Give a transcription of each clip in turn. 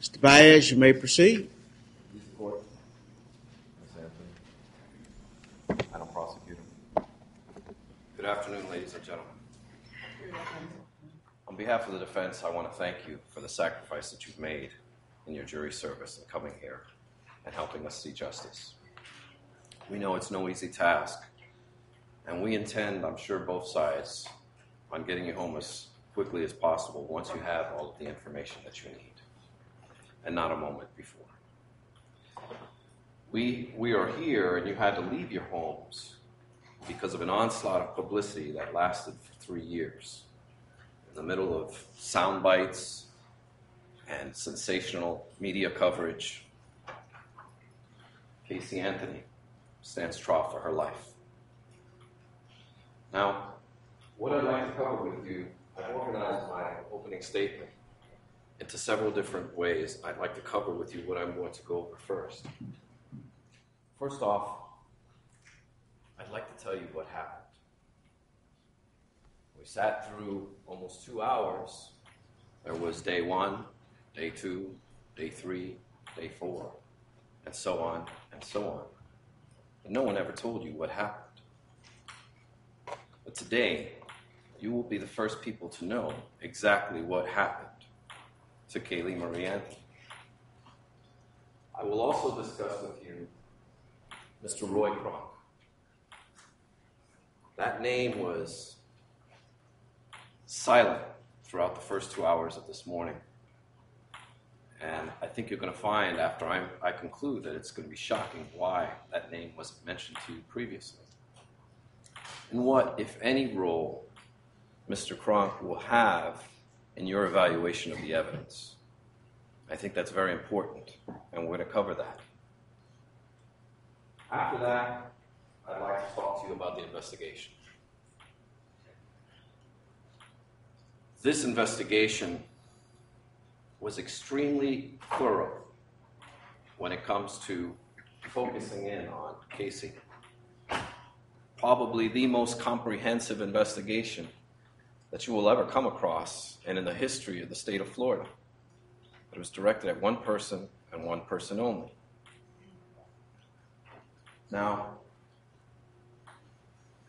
Mr. Baez, you may proceed. I don't prosecute him. Good afternoon, ladies and gentlemen. On behalf of the defense, I want to thank you for the sacrifice that you've made in your jury service and coming here and helping us see justice. We know it's no easy task, and we intend, I'm sure both sides, on getting you home as quickly as possible once you have all of the information that you need, and not a moment before. We are here, and you had to leave your homes because of an onslaught of publicity that lasted for 3 years. In the middle of sound bites and sensational media coverage, Casey Anthony stands trial for her life. Now, what I'd like to cover with you, I've organized my opening statement into several different ways. I'd like to cover with you what I'm going to go over first. First off, I'd like to tell you what happened. We sat through almost 2 hours. There was day 1, day 2, day 3, day 4, and so on and so on. But no one ever told you what happened. But today, you will be the first people to know exactly what happened to Kaylee Marie Anthony. I will also discuss with you Mr. Roy Kronk. That name was silent throughout the first 2 hours of this morning. And I think you're going to find after I conclude that it's going to be shocking why that name wasn't mentioned to you previously. And what, if any, role Mr. Kronk will have in your evaluation of the evidence. I think that's very important, and we're going to cover that. After that, I'd like to talk to you about the investigation. This investigation was extremely thorough when it comes to focusing in on Casey. Probably the most comprehensive investigation that you will ever come across and in the history of the state of Florida. It was directed at one person and one person only. Now,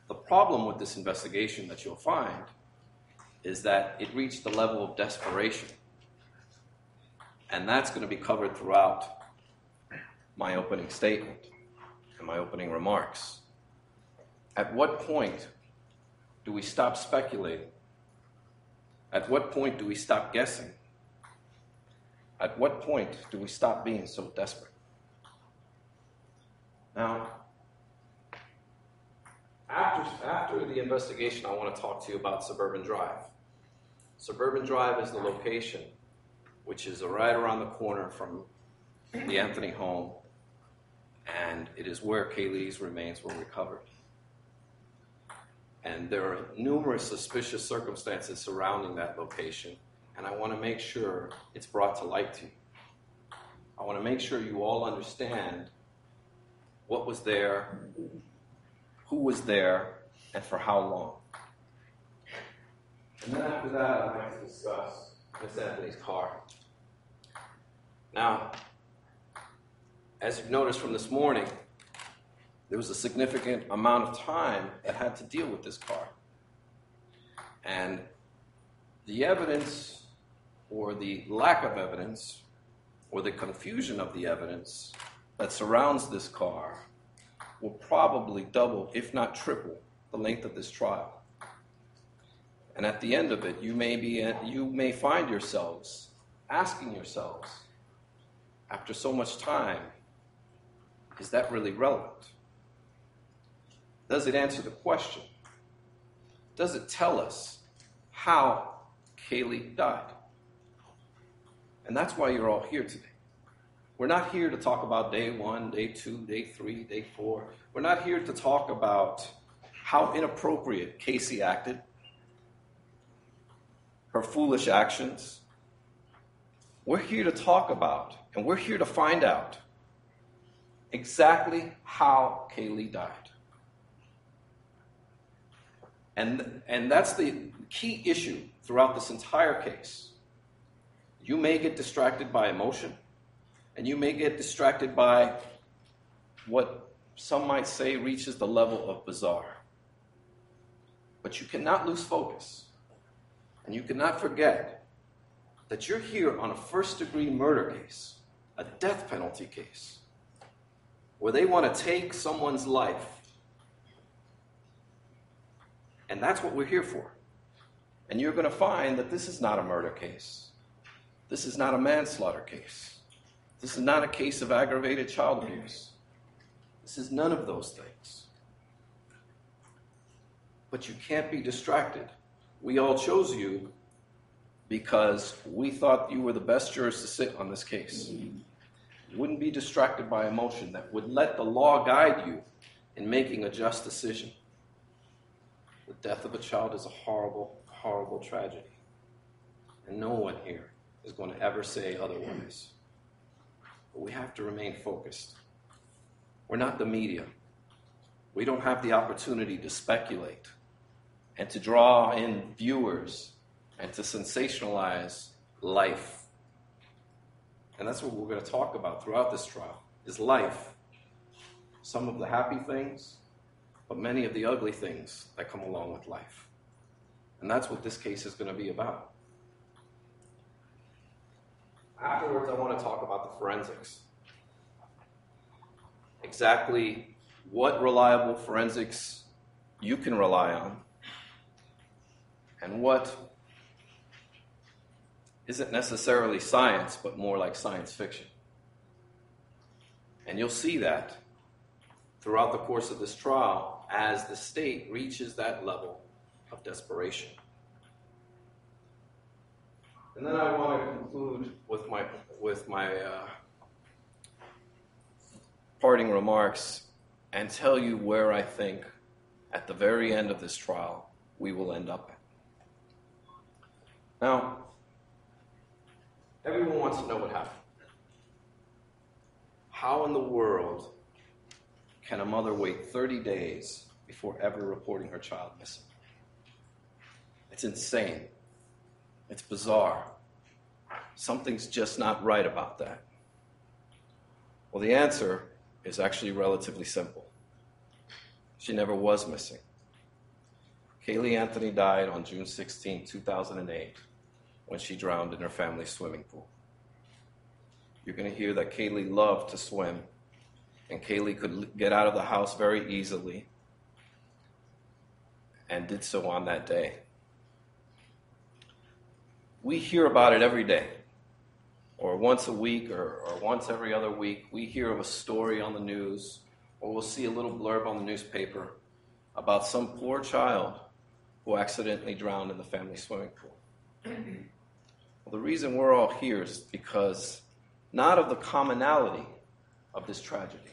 the problem with this investigation that you'll find is that it reached the level of desperation. And that's going to be covered throughout my opening statement and my opening remarks. At what point do we stop speculating? At what point do we stop guessing? At what point do we stop being so desperate? Now, after the investigation, I want to talk to you about Suburban Drive. Suburban Drive is the location which is right around the corner from the Anthony home, and it is where Kaylee's remains were recovered. And there are numerous suspicious circumstances surrounding that location, and I want to make sure it's brought to light to you. I want to make sure you all understand what was there, who was there, and for how long. And then after that, I'd like to discuss Miss Anthony's car. Now, as you've noticed from this morning, there was a significant amount of time that had to deal with this car. And the evidence, or the lack of evidence, or the confusion of the evidence that surrounds this car will probably double, if not triple, the length of this trial. And at the end of it, you may find yourselves asking yourselves, after so much time, is that really relevant? Does it answer the question? Does it tell us how Kaylee died? And that's why you're all here today. We're not here to talk about day 1, day 2, day 3, day 4. We're not here to talk about how inappropriate Casey acted, her foolish actions. We're here to talk about, and we're here to find out exactly how Kaylee died. And that's the key issue throughout this entire case. You may get distracted by emotion, and you may get distracted by what some might say reaches the level of bizarre. But you cannot lose focus, and you cannot forget that you're here on a first-degree murder case, a death penalty case, where they want to take someone's life. And that's what we're here for. And you're going to find that this is not a murder case. This is not a manslaughter case. This is not a case of aggravated child abuse. This is none of those things. But you can't be distracted. We all chose you because we thought you were the best jurors to sit on this case. You wouldn't be distracted by emotion that would let the law guide you in making a just decision. The death of a child is a horrible, horrible tragedy. And no one here is going to ever say otherwise. But we have to remain focused. We're not the media. We don't have the opportunity to speculate and to draw in viewers and to sensationalize life. And that's what we're going to talk about throughout this trial, is life. Some of the happy things, but many of the ugly things that come along with life. And that's what this case is going to be about. Afterwards, I want to talk about the forensics. Exactly what reliable forensics you can rely on, and what isn't necessarily science, but more like science fiction. And you'll see that throughout the course of this trial as the state reaches that level of desperation. And then I want to conclude with my parting remarks and tell you where I think at the very end of this trial we will end up at. Now, everyone wants to know what happened. How in the world can a mother wait 30 days before ever reporting her child missing? It's insane. It's bizarre. Something's just not right about that. Well, the answer is actually relatively simple. She never was missing. Kaylee Anthony died on June 16, 2008, when she drowned in her family's swimming pool. You're going to hear that Kaylee loved to swim, and Kaylee could get out of the house very easily, and did so on that day. We hear about it every day, or once a week, or once every other week. We hear of a story on the news, or we'll see a little blurb on the newspaper about some poor child who accidentally drowned in the family swimming pool. Well, the reason we're all here is because not of the commonality of this tragedy.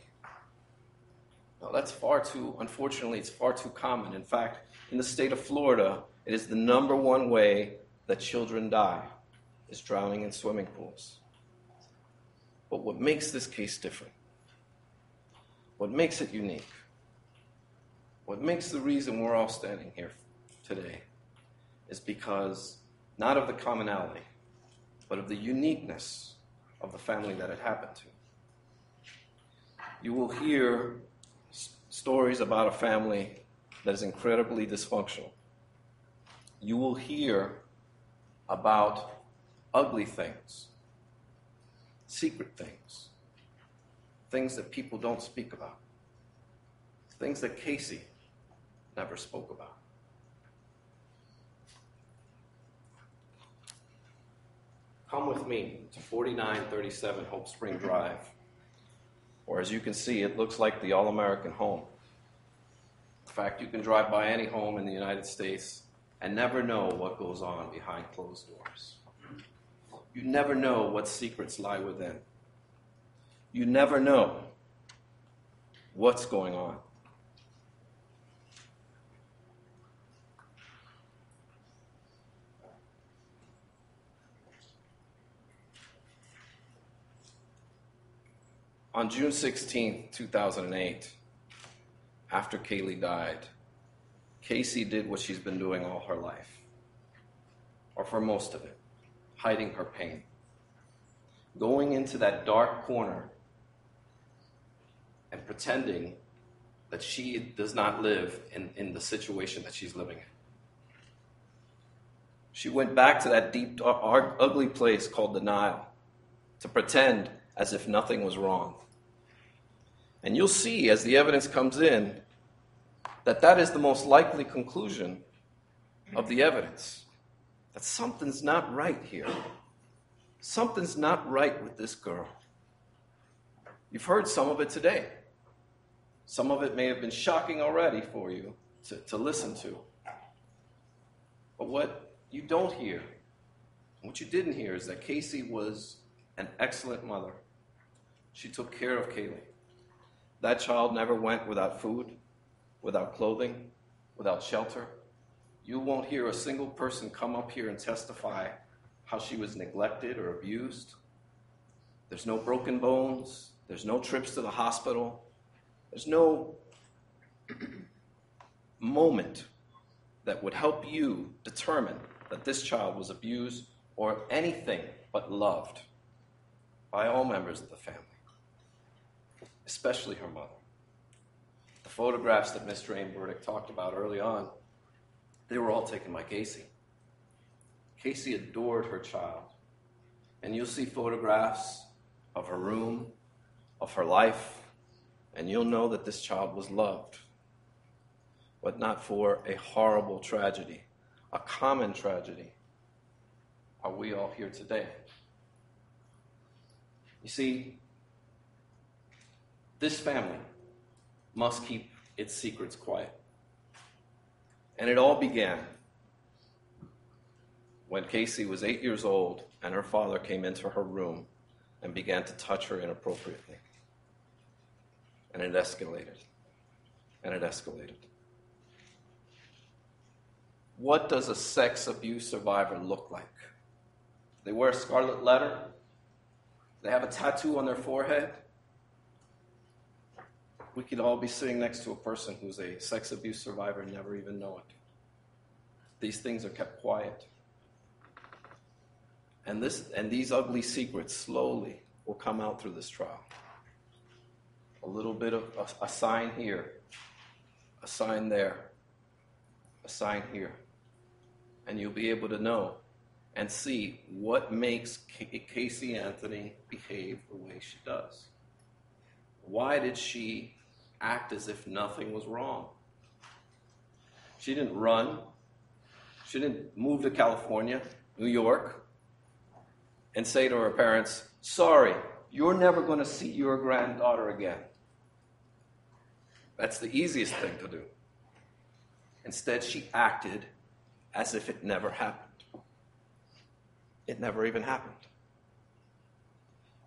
No, unfortunately, it's far too common. In fact, in the state of Florida, it is the number one way that children die, is drowning in swimming pools. But what makes this case different, what makes it unique, what makes the reason we're all standing here today is because not of the commonality, but of the uniqueness of the family that it happened to. You will hear stories about a family that is incredibly dysfunctional. You will hear about ugly things, secret things, things that people don't speak about, things that Casey never spoke about. Come with me to 4937 Hope Spring Drive, or as you can see, it looks like the All-American home. In fact, you can drive by any home in the United States and never know what goes on behind closed doors. You never know what secrets lie within. You never know what's going on. On June 16, 2008, after Kaylee died, Casey did what she's been doing all her life, or for most of it, hiding her pain. going into that dark corner and pretending that she does not live in the situation that she's living in. She went back to that deep, ugly place called denial to pretend as if nothing was wrong. And you'll see as the evidence comes in that that is the most likely conclusion of the evidence. That something's not right here. Something's not right with this girl. You've heard some of it today. Some of it may have been shocking already for you to listen to. But what you don't hear, what you didn't hear, is that Casey was an excellent mother. She took care of Kaylee. That child never went without food, without clothing, without shelter. You won't hear a single person come up here and testify how she was neglected or abused. There's no broken bones. There's no trips to the hospital. There's no moment that would help you determine that this child was abused or anything but loved by all members of the family, especially her mother. The photographs that Mr. Aimberdick talked about early on, they were all taken by Casey. Casey adored her child. And you'll see photographs of her room, of her life, and you'll know that this child was loved, but not for a horrible tragedy, a common tragedy. Are we all here today? You see, this family must keep its secrets quiet. And it all began when Casey was 8 years old and her father came into her room and began to touch her inappropriately. And it escalated. And it escalated. What does a sex abuse survivor look like? They wear a scarlet letter. They have a tattoo on their forehead. We could all be sitting next to a person who's a sex abuse survivor and never even know it. These things are kept quiet. And these ugly secrets slowly will come out through this trial. A little bit of a sign here, a sign there, a sign here. And you'll be able to know and see what makes Casey Anthony behave the way she does. Why did she act as if nothing was wrong? She didn't run. She didn't move to California, New York, and say to her parents, "Sorry, you're never going to see your granddaughter again." That's the easiest thing to do. Instead, she acted as if it never happened. It never even happened.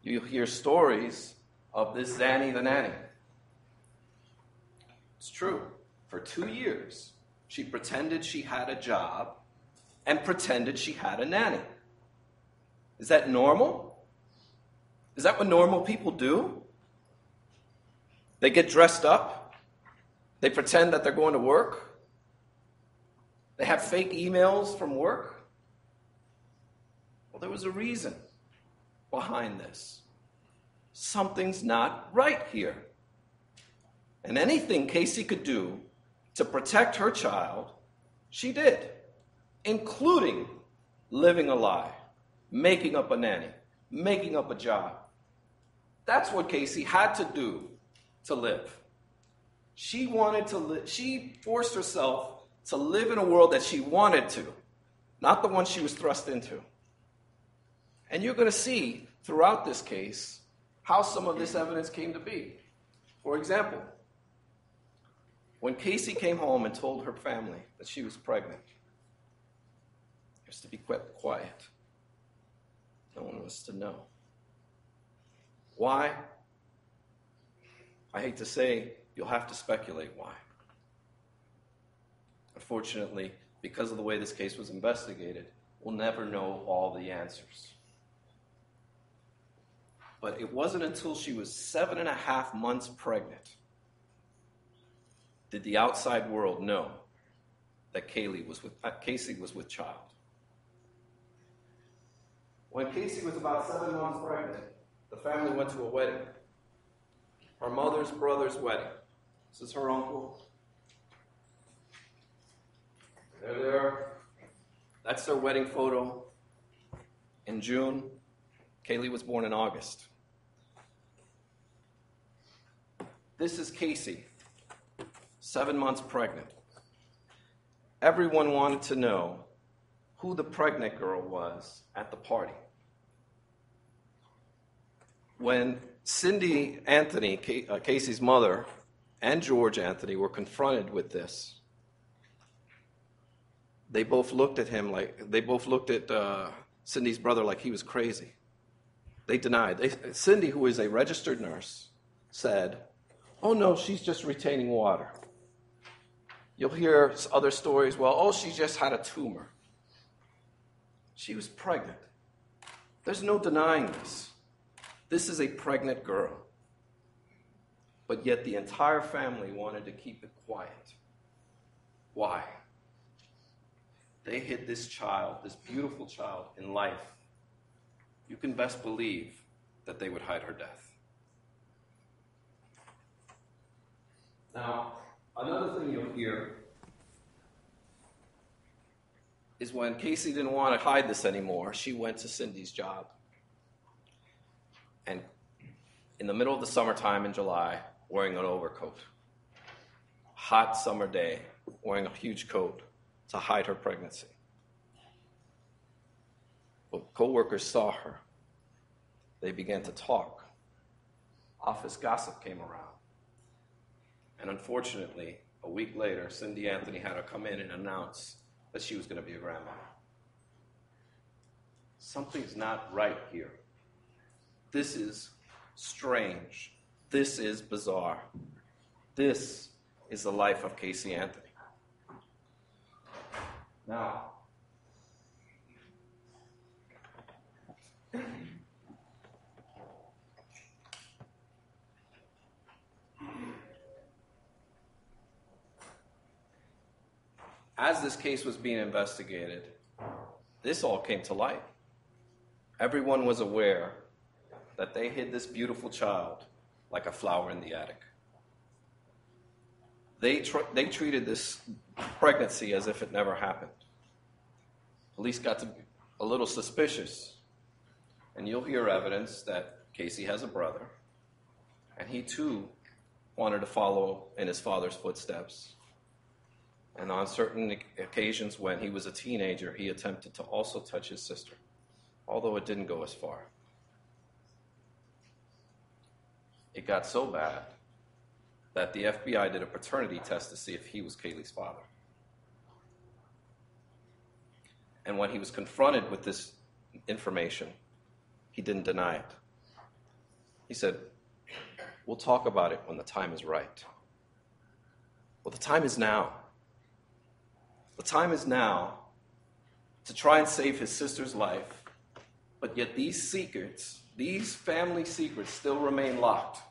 You hear stories of this Zanny the nanny. It's true. For 2 years, she pretended she had a job and pretended she had a nanny. Is that normal? Is that what normal people do? They get dressed up. They pretend that they're going to work. They have fake emails from work. Well, there was a reason behind this. Something's not right here. And anything Casey could do to protect her child, she did, including living a lie, making up a nanny, making up a job. That's what Casey had to do to live. She wanted to live. She forced herself to live in a world that she wanted to, not the one she was thrust into. And you're going to see throughout this case how some of this evidence came to be. For example, when Casey came home and told her family that she was pregnant, it was to be kept quiet. No one was to know. Why? I hate to say, you'll have to speculate why. Unfortunately, because of the way this case was investigated, we'll never know all the answers. But it wasn't until she was 7.5 months pregnant did the outside world know that Casey was with child. When Casey was about 7 months pregnant, the family went to a wedding. Her mother's brother's wedding. This is her uncle. They're there. That's their wedding photo in June. Kaylee was born in August. This is Casey, 7 months pregnant. Everyone wanted to know who the pregnant girl was at the party. When Cindy Anthony, Casey's mother, and George Anthony were confronted with this, they both looked at Cindy's brother like he was crazy. They denied. Cindy, who is a registered nurse, said, "Oh no, she's just retaining water." You'll hear other stories, well, oh, she just had a tumor. She was pregnant. There's no denying this. This is a pregnant girl. But yet the entire family wanted to keep it quiet. Why? They hid this child, this beautiful child, in life. You can best believe that they would hide her death. Now, another thing you'll hear is when Casey didn't want to hide this anymore, she went to Cindy's job. And in the middle of the summertime in July, wearing an overcoat. Hot summer day, wearing a huge coat to hide her pregnancy. But co-workers saw her. They began to talk. Office gossip came around. And unfortunately, a week later, Cindy Anthony had to come in and announce that she was going to be a grandma. Something's not right here. This is strange. This is bizarre. This is the life of Casey Anthony. Now, as this case was being investigated, this all came to light. Everyone was aware that they hid this beautiful child like a flower in the attic. They treated this pregnancy as if it never happened. Police got to be a little suspicious. And you'll hear evidence that Casey has a brother, and he too wanted to follow in his father's footsteps. And on certain occasions when he was a teenager, he attempted to also touch his sister, although it didn't go as far. It got so bad that the FBI did a paternity test to see if he was Kaylee's father. And when he was confronted with this information, he didn't deny it. He said, "We'll talk about it when the time is right." Well, the time is now. The time is now to try and save his sister's life, but yet these secrets, these family secrets, still remain locked.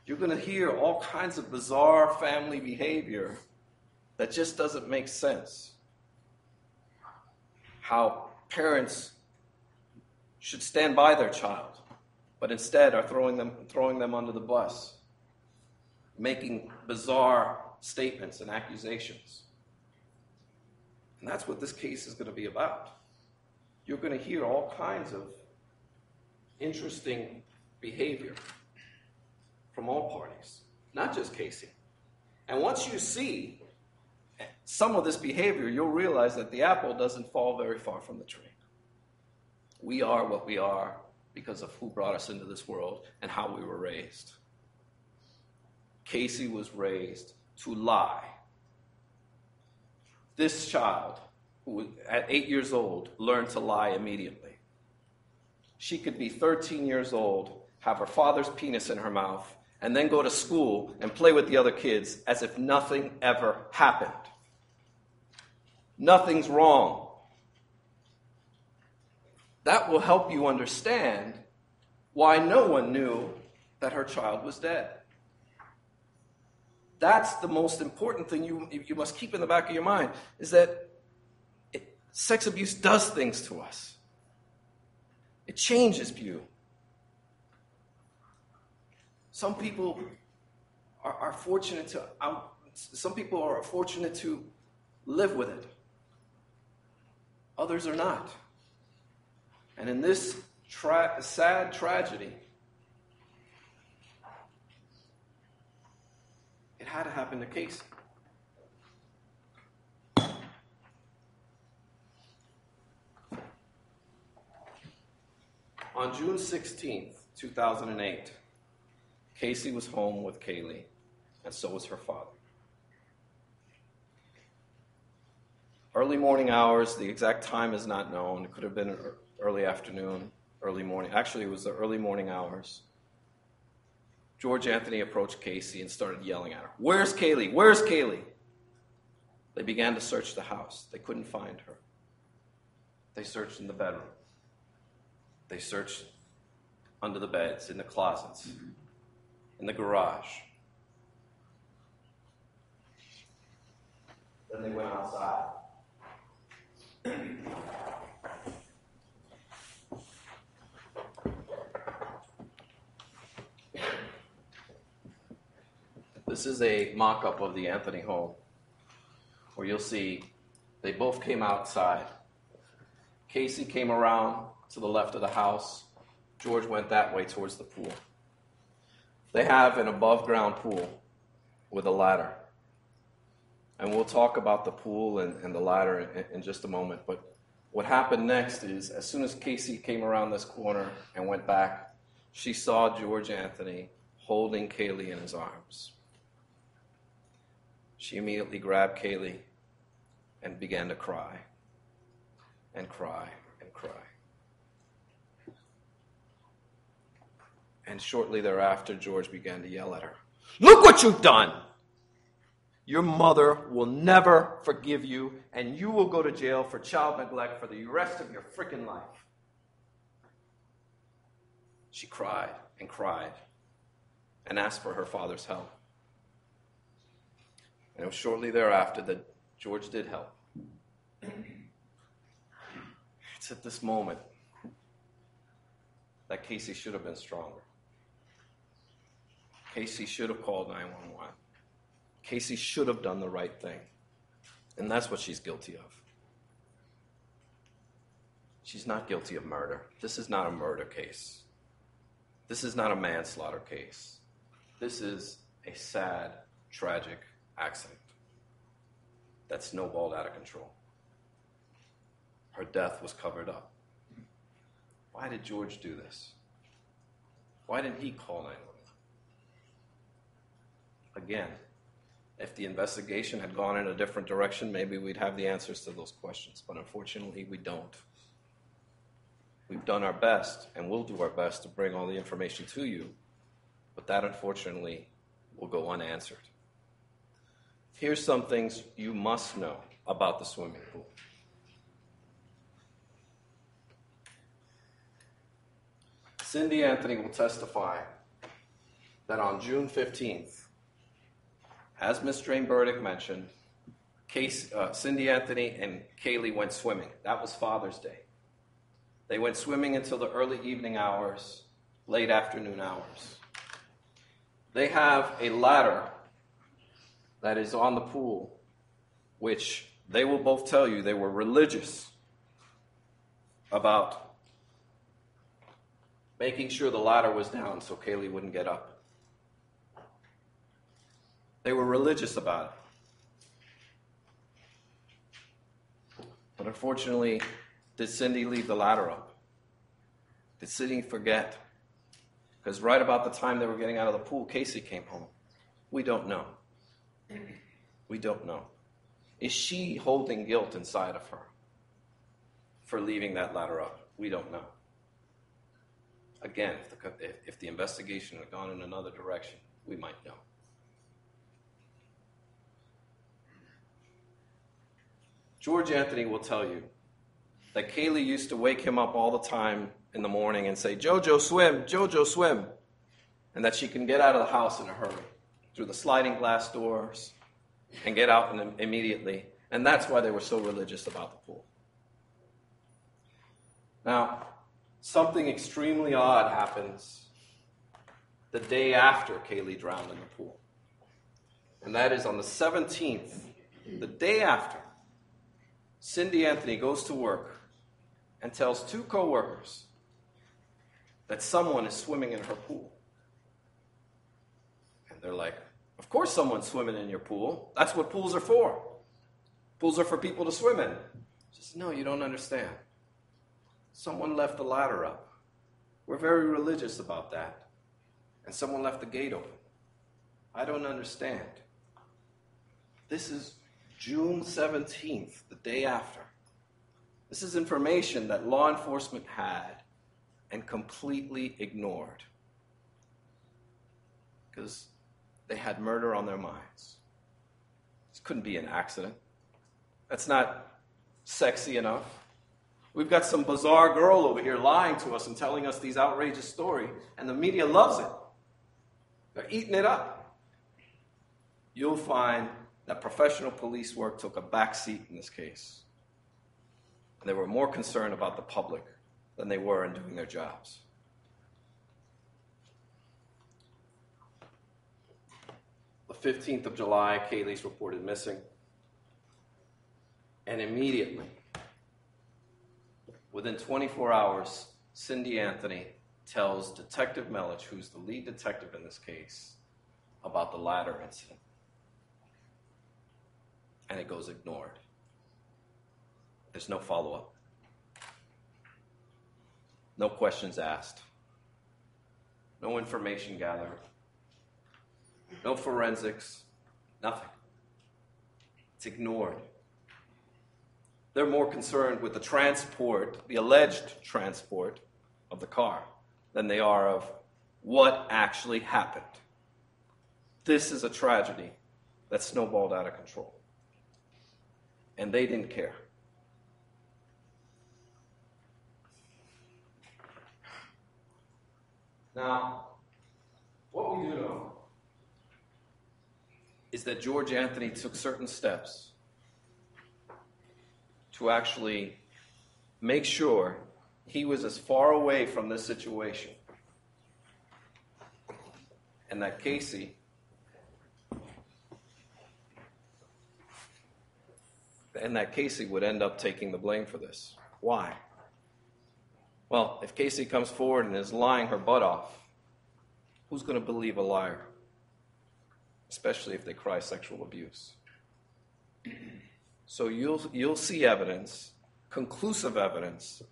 You're going to hear all kinds of bizarre family behavior that just doesn't make sense. How parents should stand by their child, but instead are throwing them under the bus, making bizarre statements and accusations. And that's what this case is going to be about. You're going to hear all kinds of interesting behavior from all parties, not just Casey. And once you see some of this behavior, you'll realize that the apple doesn't fall very far from the tree. We are what we are because of who brought us into this world and how we were raised. Casey was raised to lie. This child, who at 8 years old, learned to lie immediately. She could be 13 years old, have her father's penis in her mouth, and then go to school and play with the other kids as if nothing ever happened. Nothing's wrong. That will help you understand why no one knew that her child was dead. That's the most important thing you must keep in the back of your mind, is that sex abuse does things to us. It changes view. Some people are fortunate to live with it. Others are not. And in this sad tragedy, it had to happen to Casey. On June 16th, 2008, Casey was home with Kaylee, and so was her father. Early morning hours, the exact time is not known. It could have been early afternoon, early morning. Actually, it was the early morning hours. George Anthony approached Casey and started yelling at her. "Where's Kaylee? Where's Kaylee?" They began to search the house. They couldn't find her. They searched in the bedroom. They searched under the beds, in the closets, in the garage. Then they went outside. This is a mock-up of the Anthony home, where you'll see they both came outside. Casey came around to the left of the house. George went that way towards the pool. They have an above-ground pool with a ladder. And we'll talk about the pool and the ladder in just a moment. But what happened next is, as soon as Casey came around this corner and went back, she saw George Anthony holding Kaylee in his arms. She immediately grabbed Kaylee and began to cry and cry and cry. And shortly thereafter, George began to yell at her. "Look what you've done! Your mother will never forgive you, and you will go to jail for child neglect for the rest of your freaking life." She cried and asked for her father's help. And it was shortly thereafter that George did help. It's at this moment that Casey should have been stronger. Casey should have called 911. Casey should have done the right thing. And that's what she's guilty of. She's not guilty of murder. This is not a murder case. This is not a manslaughter case. This is a sad, tragic accident that snowballed out of control. Her death was covered up. Why did George do this? Why didn't he call 911? Again, if the investigation had gone in a different direction, maybe we'd have the answers to those questions. But unfortunately, we don't. We've done our best, and we'll do our best to bring all the information to you. But that, unfortunately, will go unanswered. Here's some things you must know about the swimming pool. Cindy Anthony will testify that on June 15th, as Ms. Drain Burdick mentioned, Cindy Anthony and Kaylee went swimming. That was Father's Day. They went swimming until the early evening hours, late afternoon hours. They have a ladder that is on the pool, which they will both tell you they were religious about making sure the ladder was down so Kaylee wouldn't get up. They were religious about it. But unfortunately, did Cindy leave the ladder up? Did Cindy forget? Because right about the time they were getting out of the pool, Casey came home. We don't know. We don't know. Is she holding guilt inside of her for leaving that ladder up? We don't know. Again, if the investigation had gone in another direction, we might know. George Anthony will tell you that Kaylee used to wake him up all the time in the morning and say, "Jojo, swim, Jojo, swim," and that she can get out of the house in a hurry through the sliding glass doors and get out immediately. And that's why they were so religious about the pool. Now, something extremely odd happens the day after Kaylee drowned in the pool. And that is on the 17th, the day after, Cindy Anthony goes to work and tells two co-workers that someone is swimming in her pool. And they're like, of course someone's swimming in your pool. That's what pools are for. Pools are for people to swim in. She says, no, you don't understand. Someone left the ladder up. We're very religious about that. And someone left the gate open. I don't understand. This is June 17th, the day after. This is information that law enforcement had and completely ignored because they had murder on their minds. This couldn't be an accident. That's not sexy enough. We've got some bizarre girl over here lying to us and telling us these outrageous stories, and the media loves it. They're eating it up. You'll find that professional police work took a back seat in this case. And they were more concerned about the public than they were in doing their jobs. The 15th of July, Kaylee's reported missing. And immediately, within 24 hours, Cindy Anthony tells Detective Melich, who's the lead detective in this case, about the ladder incident. And it goes ignored. There's no follow-up. No questions asked. No information gathered. No forensics. Nothing. It's ignored. They're more concerned with the transport, the alleged transport of the car, than they are of what actually happened. This is a tragedy that snowballed out of control. And they didn't care. Now, what we do know is that George Anthony took certain steps to actually make sure he was as far away from this situation and that Casey would end up taking the blame for this. Why? Well, if Casey comes forward and is lying her butt off, who's going to believe a liar? Especially if they cry sexual abuse. So you'll see evidence, conclusive evidence,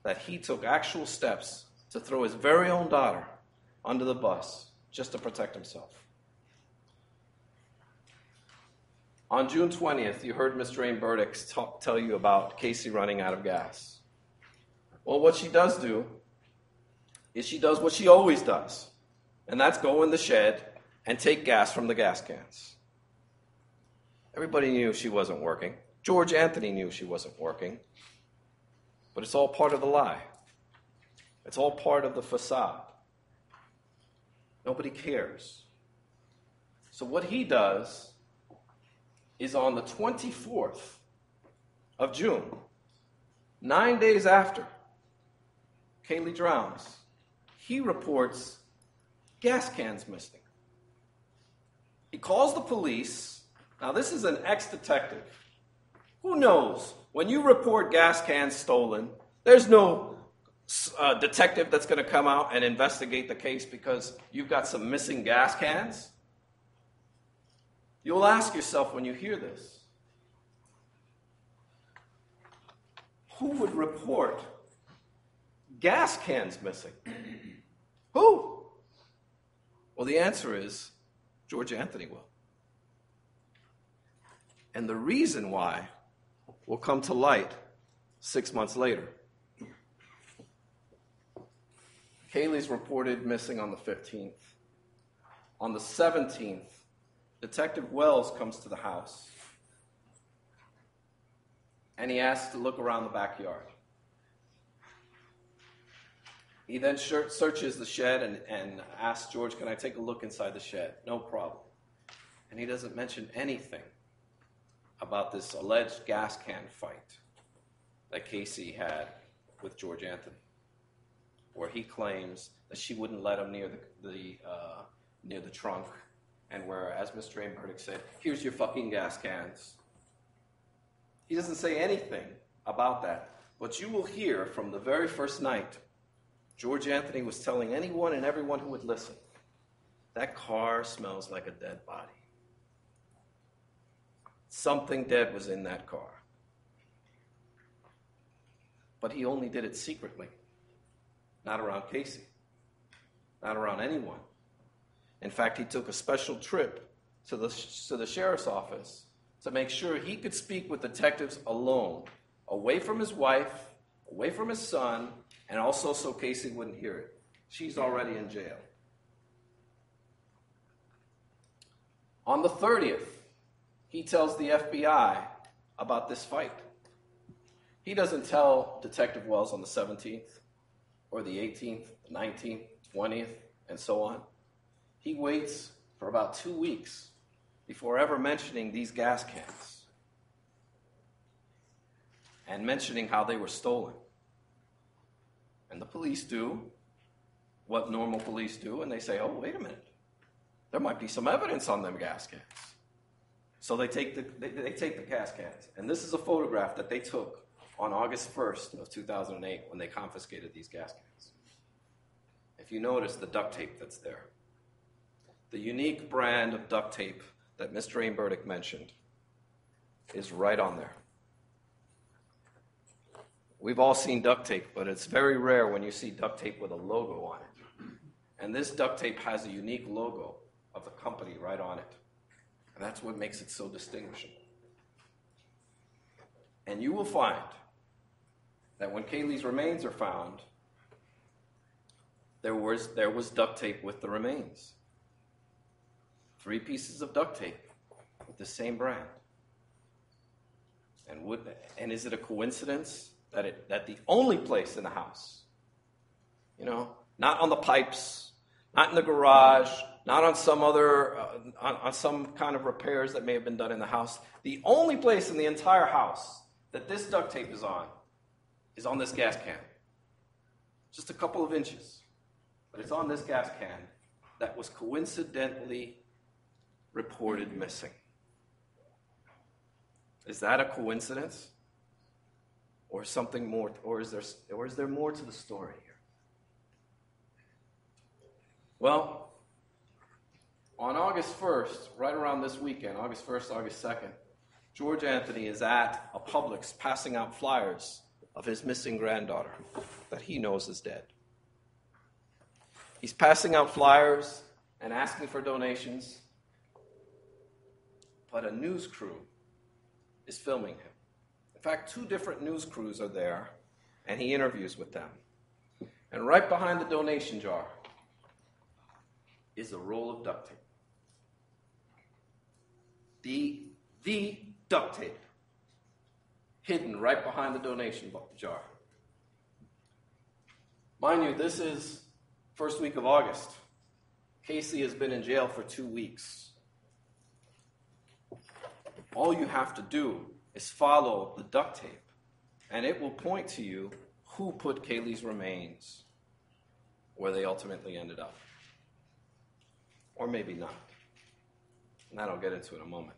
that he took actual steps to throw his very own daughter under the bus just to protect himself. On June 20th, you heard Ms. Drain Burdick tell you about Casey running out of gas. Well, what she does do is she does what she always does, and that's go in the shed and take gas from the gas cans. Everybody knew she wasn't working. George Anthony knew she wasn't working. But it's all part of the lie. It's all part of the facade. Nobody cares. So what he does is on the 24th of June, 9 days after Kaylee drowns, he reports gas cans missing. He calls the police. Now, this is an ex-detective. Who knows? When you report gas cans stolen, there's no detective that's going to come out and investigate the case because you've got some missing gas cans. You'll ask yourself when you hear this, who would report gas cans missing? Who? Well, the answer is George Anthony will. And the reason why will come to light 6 months later. Kaylee's reported missing on the 15th. On the 17th, Detective Wells comes to the house and he asks to look around the backyard. He then searches the shed and asks George, can I take a look inside the shed? No problem. And he doesn't mention anything about this alleged gas can fight that Casey had with George Anthony. where he claims that she wouldn't let him near the trunk, and where, as Mr. Burdick said, here's your fucking gas cans. He doesn't say anything about that. But you will hear from the very first night, George Anthony was telling anyone and everyone who would listen, that car smells like a dead body. Something dead was in that car. But he only did it secretly, not around Casey, not around anyone. In fact, he took a special trip to the sheriff's office to make sure he could speak with detectives alone, away from his wife, away from his son, and also so Casey wouldn't hear it. She's already in jail. On the 30th, he tells the FBI about this fight. He doesn't tell Detective Wells on the 17th, or the 18th, the 19th, 20th, and so on. He waits for about 2 weeks before ever mentioning these gas cans and mentioning how they were stolen. And the police do what normal police do, and they say, oh, wait a minute. There might be some evidence on them gas cans. So they take the gas cans. And this is a photograph that they took on August 1st of 2008 when they confiscated these gas cans. If you notice the duct tape that's there, the unique brand of duct tape that Mr. Burdick mentioned is right on there. We've all seen duct tape, but it's very rare when you see duct tape with a logo on it. And this duct tape has a unique logo of the company right on it. And that's what makes it so distinguishable. And you will find that when Kaylee's remains are found, there was duct tape with the remains. 3 pieces of duct tape with the same brand. And is it a coincidence that the only place in the house, not on the pipes, not in the garage, not on some other, on some kind of repairs that may have been done in the house, the only place in the entire house that this duct tape is on this gas can. Just a couple of inches. But it's on this gas can that was coincidentally reported missing. Is that a coincidence? Or something more, or is there more to the story here? Well, on August 1st, right around this weekend, August 1st, August 2nd, George Anthony is at a Publix passing out flyers of his missing granddaughter that he knows is dead. He's passing out flyers and asking for donations, but a news crew is filming him. In fact, 2 different news crews are there, and he interviews with them. And right behind the donation jar is a roll of duct tape. The duct tape hidden right behind the donation jar. Mind you, this is first week of August. Casey has been in jail for 2 weeks. All you have to do is follow the duct tape, and it will point to you who put Kaylee's remains where they ultimately ended up. Or maybe not. And that I'll get into in a moment.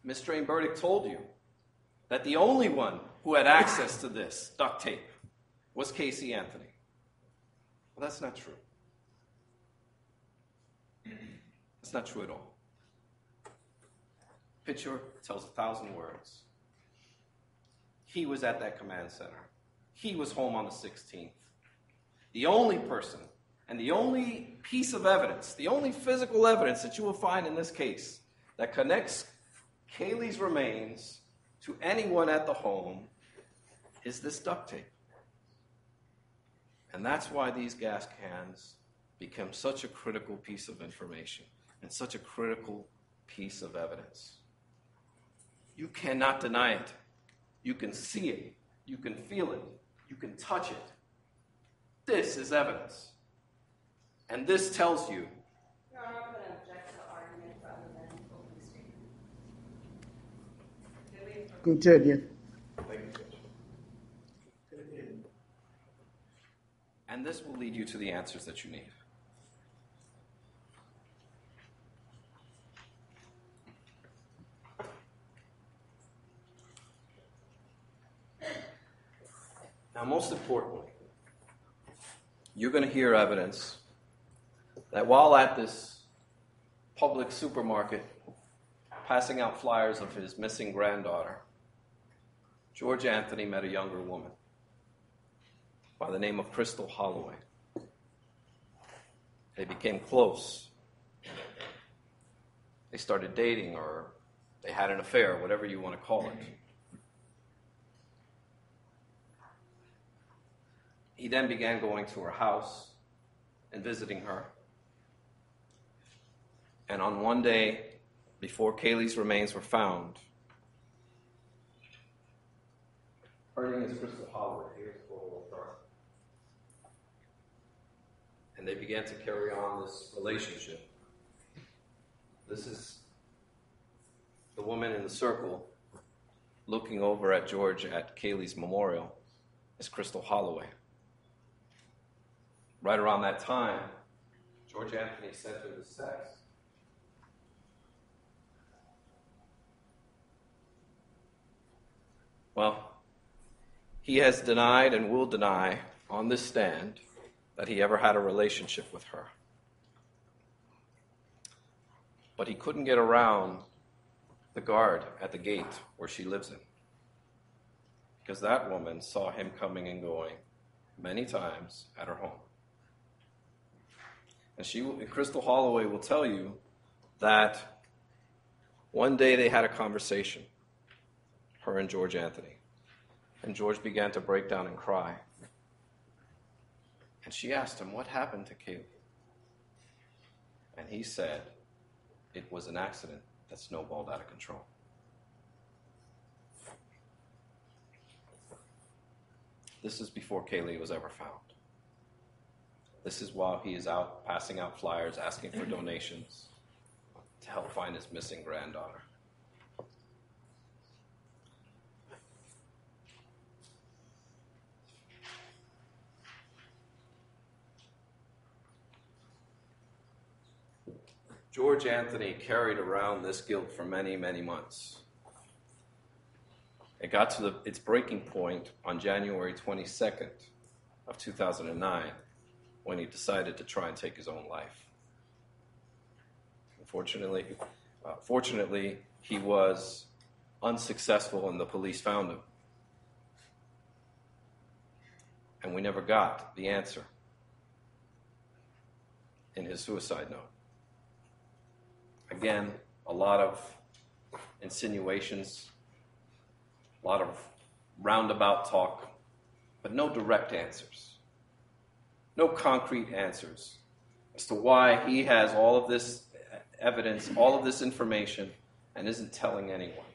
Mr. Burdick told you that the only one who had access to this duct tape was Casey Anthony. Well, that's not true. That's not true at all. Picture tells 1,000 words. He was at that command center. He was home on the 16th. The only person and the only piece of evidence, the only physical evidence that you will find in this case that connects Kaylee's remains to anyone at the home is this duct tape. And that's why these gas cans become such a critical piece of information and such a critical piece of evidence. You cannot deny it. You can see it. You can feel it. You can touch it. This is evidence. And this tells you. Your Honor, I'm going to object to the argument rather than open statement. Continue. Thank you, Judge. And this will lead you to the answers that you need. Now, most importantly, you're going to hear evidence that while at this public supermarket passing out flyers of his missing granddaughter, George Anthony met a younger woman by the name of Krystal Holloway. They became close. They started dating, or they had an affair, whatever you want to call it. He then began going to her house and visiting her. And on one day, before Kaylee's remains were found, her name is Krystal Holloway. Here's a photo of her. And they began to carry on this relationship. This is the woman in the circle looking over at George at Kaylee's memorial is Krystal Holloway. Right around that time, George Anthony sent her this text. Well, he has denied and will deny on this stand that he ever had a relationship with her. But he couldn't get around the guard at the gate where she lives in, because that woman saw him coming and going many times at her home. And Krystal Holloway will tell you that one day they had a conversation, her and George Anthony. And George began to break down and cry. And she asked him, "What happened to Kaylee?" And he said, "It was an accident that snowballed out of control." This is before Kaylee was ever found. This is while he is out passing out flyers asking for donations to help find his missing granddaughter. George Anthony carried around this guilt for many, many months. It got to its breaking point on January 22nd of 2009 when he decided to try and take his own life. Fortunately, he was unsuccessful and the police found him. And we never got the answer in his suicide note. Again, a lot of insinuations, a lot of roundabout talk, but no direct answers. No concrete answers as to why he has all of this evidence, all of this information, and isn't telling anyone.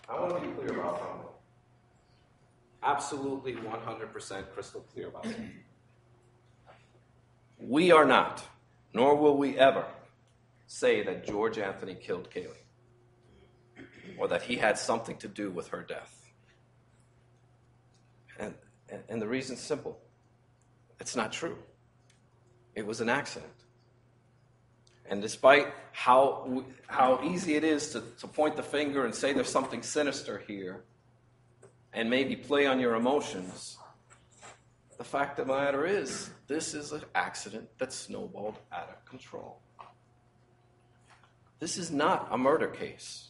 I want to be clear about something. Absolutely 100% crystal clear about it. We are not, nor will we ever, say that George Anthony killed Kaylee, or that he had something to do with her death. And the reason's simple. It's not true. It was an accident. And despite how easy it is to point the finger and say there's something sinister here, and maybe play on your emotions, the fact of the matter is, this is an accident that snowballed out of control. This is not a murder case.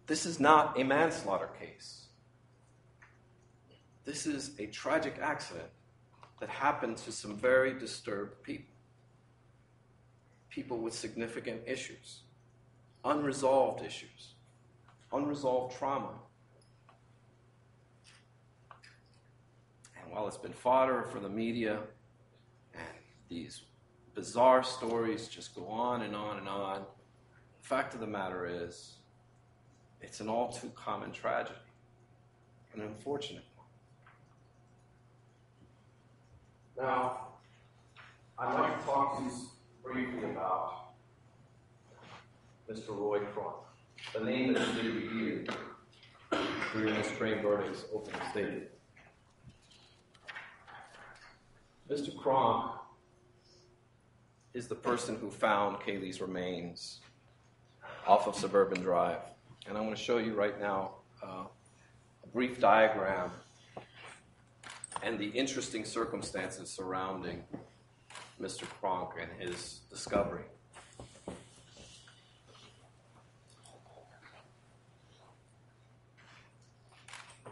This is not a manslaughter case. This is a tragic accident that happened to some very disturbed people. People with significant issues, unresolved issues, unresolved trauma. And while it's been fodder for the media, and these bizarre stories just go on and on and on, the fact of the matter is, it's an all too common tragedy, an unfortunate one. Now, I'd like to talk to you briefly about Mr. Roy Crump, the name that you did reveal during Ms. Cranberry's opening statement. Mr. Kronk is the person who found Kaylee's remains off of Suburban Drive. And I'm going to show you right now a brief diagram and the interesting circumstances surrounding Mr. Kronk and his discovery.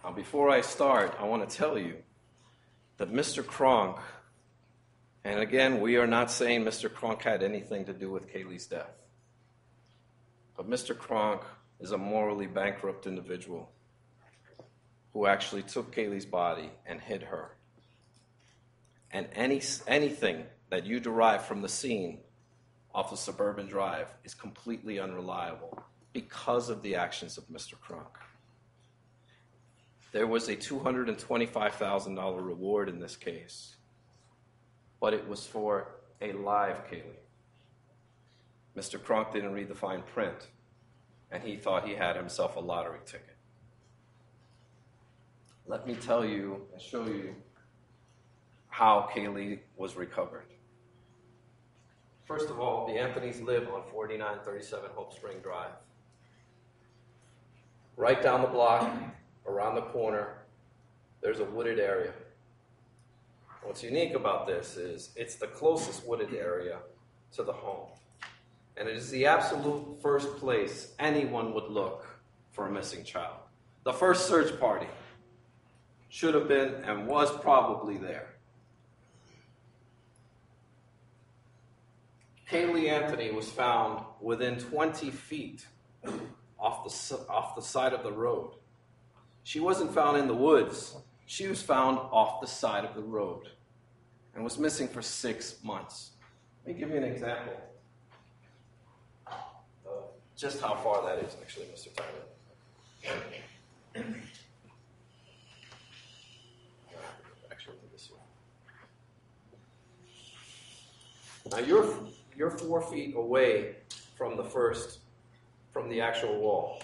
Now, before I start, I want to tell you that Mr. Kronk, and again, we are not saying Mr. Kronk had anything to do with Kaylee's death, but Mr. Kronk is a morally bankrupt individual who actually took Kaylee's body and hid her. And anything that you derive from the scene off of Suburban Drive is completely unreliable because of the actions of Mr. Kronk. There was a $225,000 reward in this case, but it was for a live Kaylee. Mr. Kronk didn't read the fine print, and he thought he had himself a lottery ticket. Let me tell you and show you how Kaylee was recovered. First of all, the Anthonys live on 4937 Hope Spring Drive. Right down the block, around the corner, there's a wooded area. What's unique about this is it's the closest wooded area to the home. And it is the absolute first place anyone would look for a missing child. The first search party should have been and was probably there. Kaylee Anthony was found within 20 feet off the side of the road. She wasn't found in the woods. She was found off the side of the road and was missing for 6 months. Let me give you an example of just how far that is, actually, Mr. Tyler. Actually, this way. Now, you're 4 feet away from the actual wall.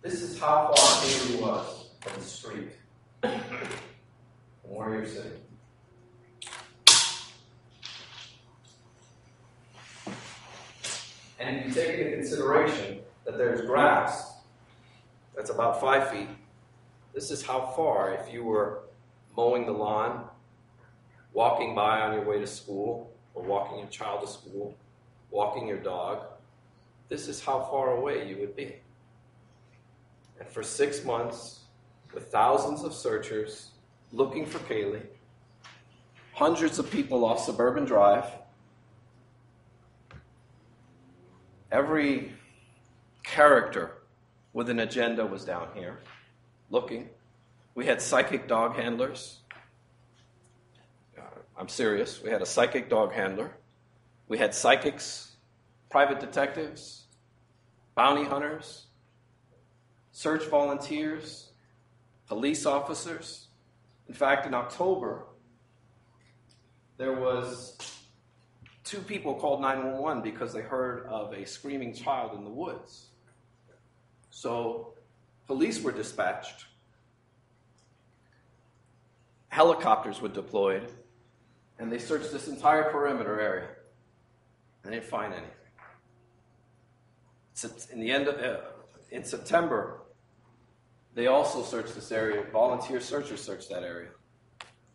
This is how far Kaylee was from the street, from where you're sitting. And if you take into consideration that there's grass that's about 5 feet, this is how far, if you were mowing the lawn, walking by on your way to school, or walking your child to school, walking your dog, this is how far away you would be. And for 6 months, with thousands of searchers looking for Kaylee, hundreds of people off Suburban Drive, every character with an agenda was down here looking. We had psychic dog handlers. I'm serious. We had a psychic dog handler. We had psychics, private detectives, bounty hunters, search volunteers, police officers. In fact, in October, there was 2 people called 911 because they heard of a screaming child in the woods. So police were dispatched. Helicopters were deployed, and they searched this entire perimeter area. And they didn't find anything. In September, they also searched this area. Volunteer searchers searched that area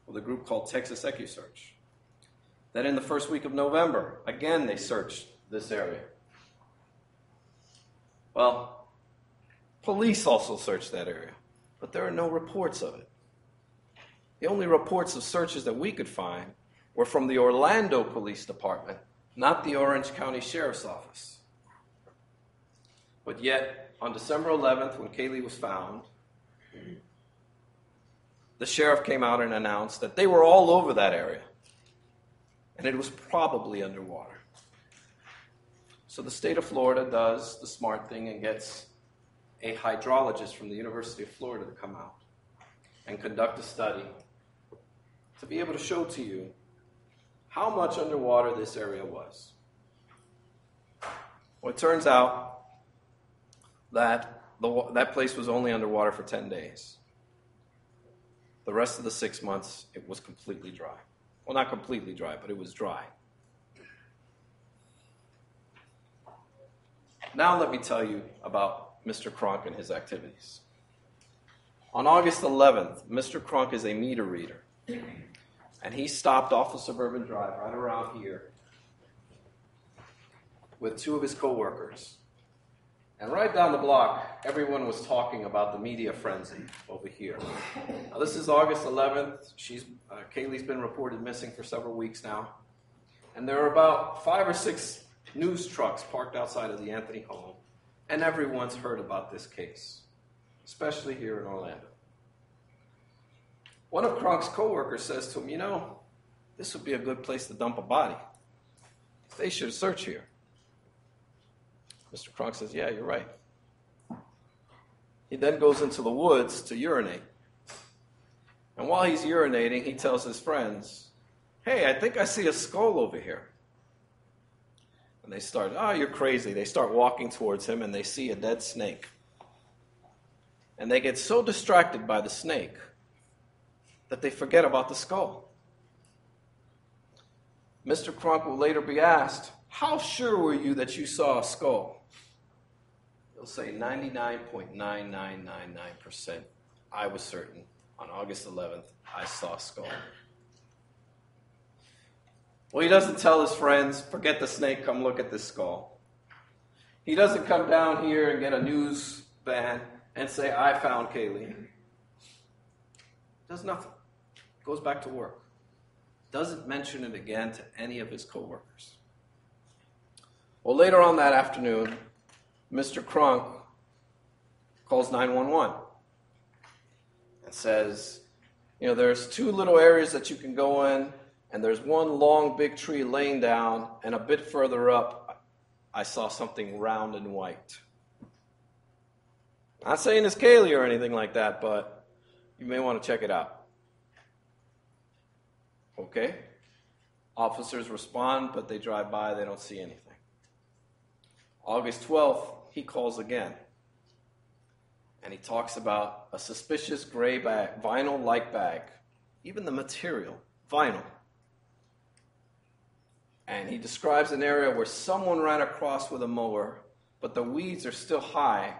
with a group called Texas EcuSearch. Then in the first week of November, again, they searched this area. Well, police also searched that area, but there are no reports of it. The only reports of searches that we could find were from the Orlando Police Department, not the Orange County Sheriff's Office. But yet, on December 11th, when Kaylee was found, the sheriff came out and announced that they were all over that area, and it was probably underwater. So the state of Florida does the smart thing and gets a hydrologist from the University of Florida to come out and conduct a study to be able to show to you how much underwater this area was. Well, it turns out that that place was only underwater for 10 days. The rest of the 6 months, it was completely dry. Well, not completely dry, but it was dry. Now let me tell you about Mr. Kronk and his activities. On August 11th, Mr. Kronk is a meter reader, and he stopped off a suburban drive right around here with two of his co-workers. And right down the block, everyone was talking about the media frenzy over here. Now, this is August 11th. Kaylee's been reported missing for several weeks now. And there are about 5 or 6 news trucks parked outside of the Anthony home, and everyone's heard about this case, especially here in Orlando. One of Kronk's co-workers says to him, this would be a good place to dump a body. They should search here. Mr. Kronk says, yeah, you're right. He then goes into the woods to urinate. And while he's urinating, he tells his friends, hey, I think I see a skull over here. And they start, you're crazy. They start walking towards him, and they see a dead snake. And they get so distracted by the snake that they forget about the skull. Mr. Kronk will later be asked, how sure were you that you saw a skull? He'll say 99.9999%. I was certain. On August 11th, I saw a skull. Well, he doesn't tell his friends, forget the snake, come look at this skull. He doesn't come down here and get a news van and say, I found Kaylee. Does nothing. Goes back to work. Doesn't mention it again to any of his coworkers. Well, later on that afternoon, Mr. Kronk calls 911 and says, there's 2 little areas that you can go in, and there's one long big tree laying down, and a bit further up, I saw something round and white. Not saying it's Kaylee or anything like that, but you may want to check it out. Okay? Officers respond, but they drive by, they don't see anything. August 12th, he calls again. And he talks about a suspicious gray bag, vinyl-like bag. Even the material, vinyl. And he describes an area where someone ran across with a mower, but the weeds are still high,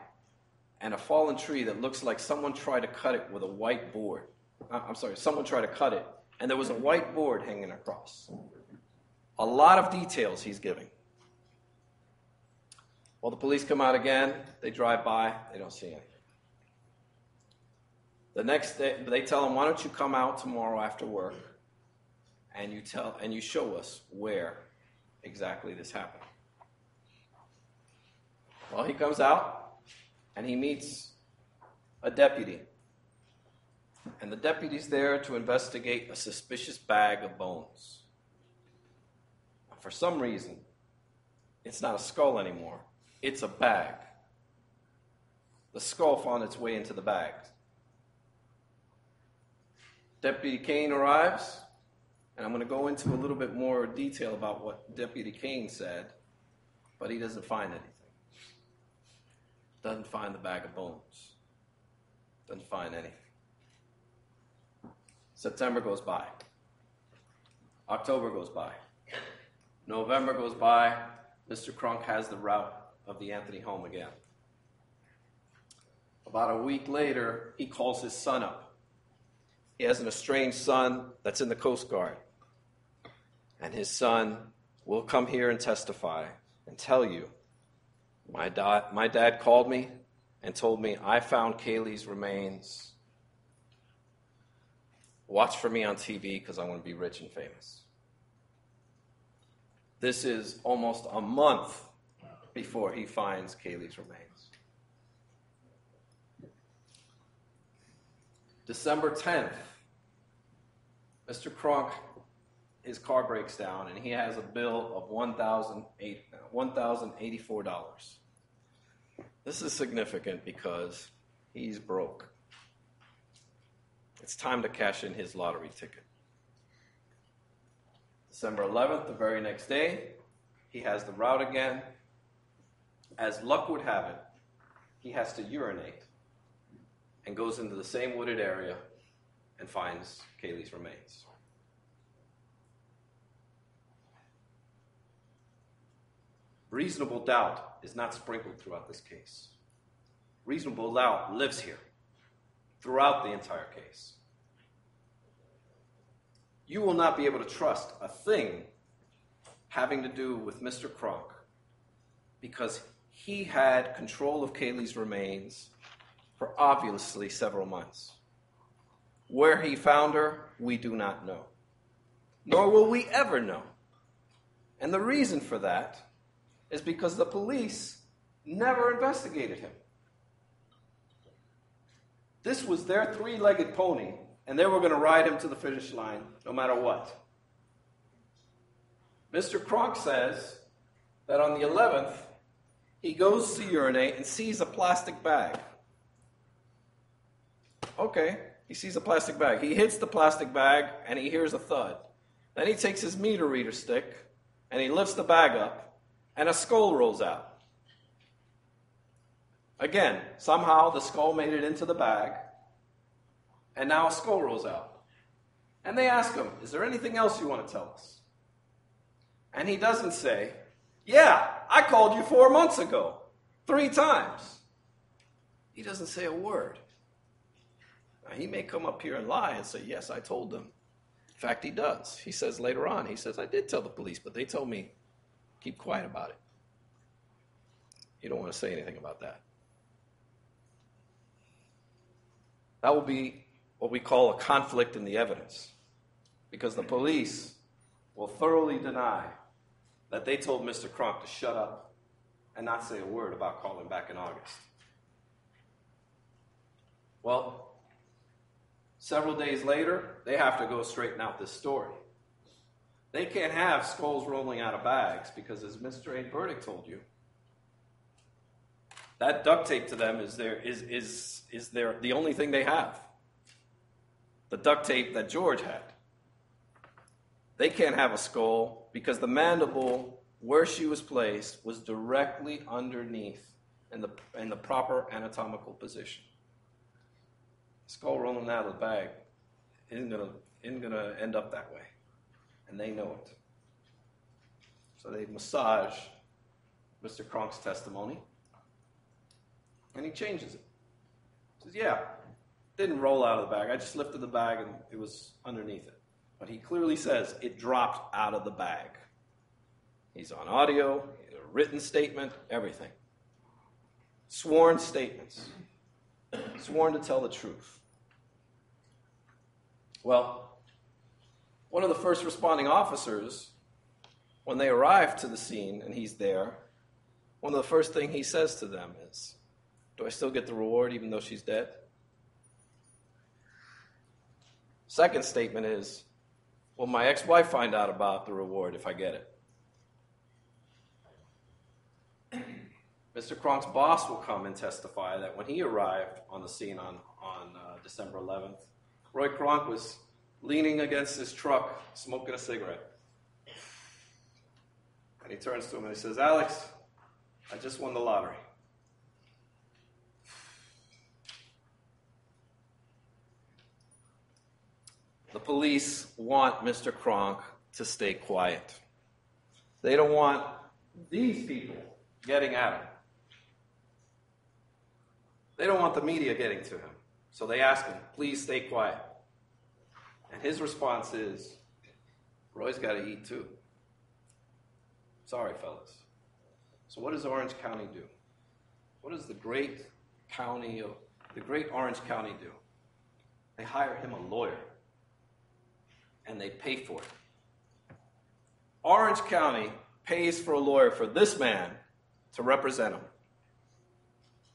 and a fallen tree that looks like someone tried to cut it with a white board. Someone tried to cut it, and there was a white board hanging across. A lot of details he's giving. Well, the police come out again, they drive by, they don't see anything. The next day, they tell him, why don't you come out tomorrow after work and you show us where exactly this happened. Well, he comes out and he meets a deputy. And the deputy's there to investigate a suspicious bag of bones. For some reason, it's not a skull anymore. It's a bag. The skull found its way into the bag. Deputy Kane arrives, and I'm going to go into a little bit more detail about what Deputy Kane said, but he doesn't find anything. Doesn't find the bag of bones. Doesn't find anything. September goes by. October goes by. November goes by. Mr. Kronk has the route of the Anthony home again. About a week later, he calls his son up. He has an estranged son that's in the Coast Guard. And his son will come here and testify and tell you, my dad called me and told me I found Kaylee's remains. Watch for me on TV because I want to be rich and famous. This is almost a month before he finds Kaylee's remains. December 10th, Mr. Kronk, his car breaks down, and he has a bill of $1,084. This is significant because he's broke. It's time to cash in his lottery ticket. December 11th, the very next day, he has the route again, as luck would have it, he has to urinate and goes into the same wooded area and finds Kaylee's remains. Reasonable doubt is not sprinkled throughout this case. Reasonable doubt lives here throughout the entire case. You will not be able to trust a thing having to do with Mr. Kronk because he had control of Kaylee's remains for obviously several months. Where he found her, we do not know, nor will we ever know. And the reason for that is because the police never investigated him. This was their three-legged pony, and they were going to ride him to the finish line no matter what. Mr. Kronk says that on the 11th, he goes to urinate and sees a plastic bag. Okay, he sees a plastic bag. He hits the plastic bag, and he hears a thud. Then he takes his meter reader stick, and he lifts the bag up, and a skull rolls out. Again, somehow the skull made it into the bag, and now a skull rolls out. And they ask him, is there anything else you want to tell us? And he doesn't say, yeah, I called you 4 months ago, 3 times. He doesn't say a word. Now, he may come up here and lie and say, yes, I told them. In fact, he does. He says later on, he says, I did tell the police, but they told me, keep quiet about it. You don't want to say anything about that. That will be what we call a conflict in the evidence, because the police will thoroughly deny that they told Mr. Kronk to shut up and not say a word about calling back in August. Well, several days later, they have to go straighten out this story. They can't have skulls rolling out of bags because, as Mr. A. Burdick told you, that duct tape to them is the only thing they have. The duct tape that George had. They can't have a skull because the mandible, where she was placed, was directly underneath in the proper anatomical position. Skull rolling out of the bag isn't gonna end up that way, and they know it. So they massage Mr. Kronk's testimony, and he changes it. He says, yeah, it didn't roll out of the bag. I just lifted the bag and it was underneath it. But he clearly says it dropped out of the bag. He's on audio, a written statement, everything. Sworn statements. Sworn to tell the truth. Well, one of the first responding officers, when they arrive to the scene and he's there, one of the first things he says to them is, do I still get the reward even though she's dead? Second statement is, will my ex-wife find out about the reward if I get it? Mr. Kronk's boss will come and testify that when he arrived on the scene on December 11th, Roy Kronk was leaning against his truck, smoking a cigarette. And he turns to him and he says, Alex, I just won the lottery. The police want Mr. Kronk to stay quiet. They don't want these people getting at him. They don't want the media getting to him. So they ask him, please stay quiet. And his response is, Roy's got to eat too. Sorry, fellas. So what does Orange County do? What does the great Orange County do? They hire him a lawyer. And they pay for it. Orange County pays for a lawyer for this man to represent him.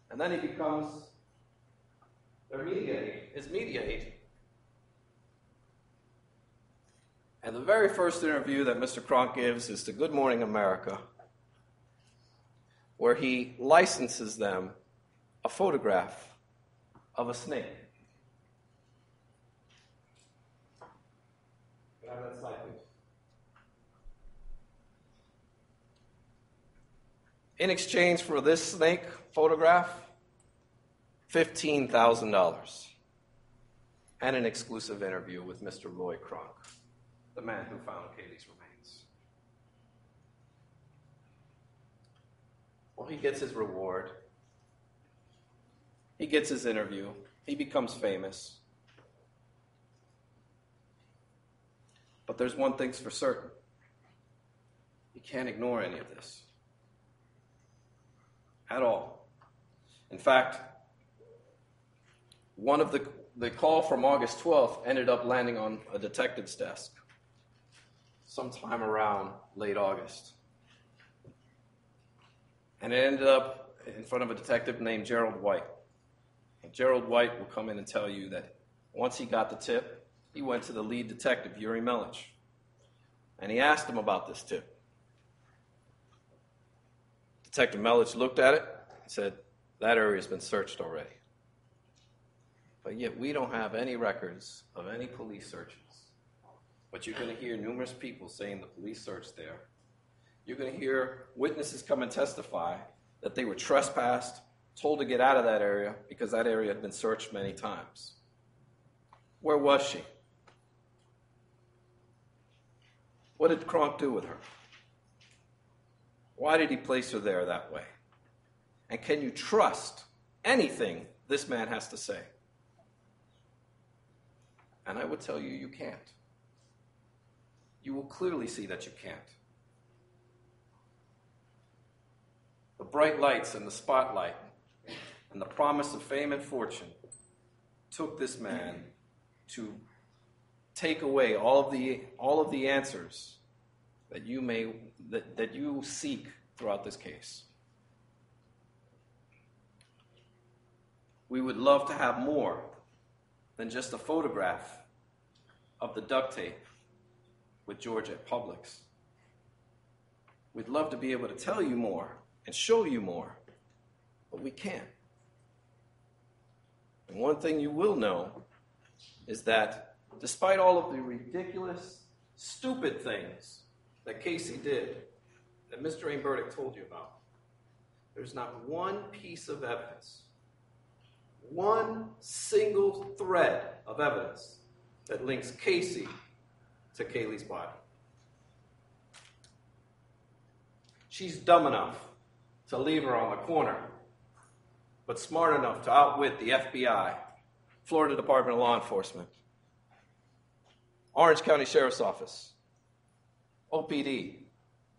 And then he becomes his media agent. And the very first interview that Mr. Kronk gives is to Good Morning America, where he licenses them a photograph of a snake. That slide, please. In exchange for this snake photograph, $15,000 and an exclusive interview with Mr. Roy Kronk, the man who found Kaylee's remains. Well, he gets his reward. He gets his interview. He becomes famous. But there's one thing's for certain. You can't ignore any of this. At all. In fact, one of the call from August 12th ended up landing on a detective's desk sometime around late August. And it ended up in front of a detective named Gerald White. And Gerald White will come in and tell you that once he got the tip, he went to the lead detective, Yuri Melich, and he asked him about this tip. Detective Melich looked at it and said, that area's been searched already. But yet we don't have any records of any police searches. But you're going to hear numerous people saying the police searched there. You're going to hear witnesses come and testify that they were trespassed, told to get out of that area because that area had been searched many times. Where was she? What did Kronk do with her? Why did he place her there that way? And can you trust anything this man has to say? And I would tell you, you can't. You will clearly see that you can't. The bright lights and the spotlight and the promise of fame and fortune took this man to take away all of the answers that you seek throughout this case. We would love to have more than just a photograph of the duct tape with George at Publix. We'd love to be able to tell you more and show you more, but we can't. And one thing you will know is that despite all of the ridiculous, stupid things that Casey did, that Mr. Aim Burdick told you about, there's not one piece of evidence, one single thread of evidence that links Casey to Kaylee's body. She's dumb enough to leave her on the corner, but smart enough to outwit the FBI, Florida Department of Law Enforcement, Orange County Sheriff's Office, OPD,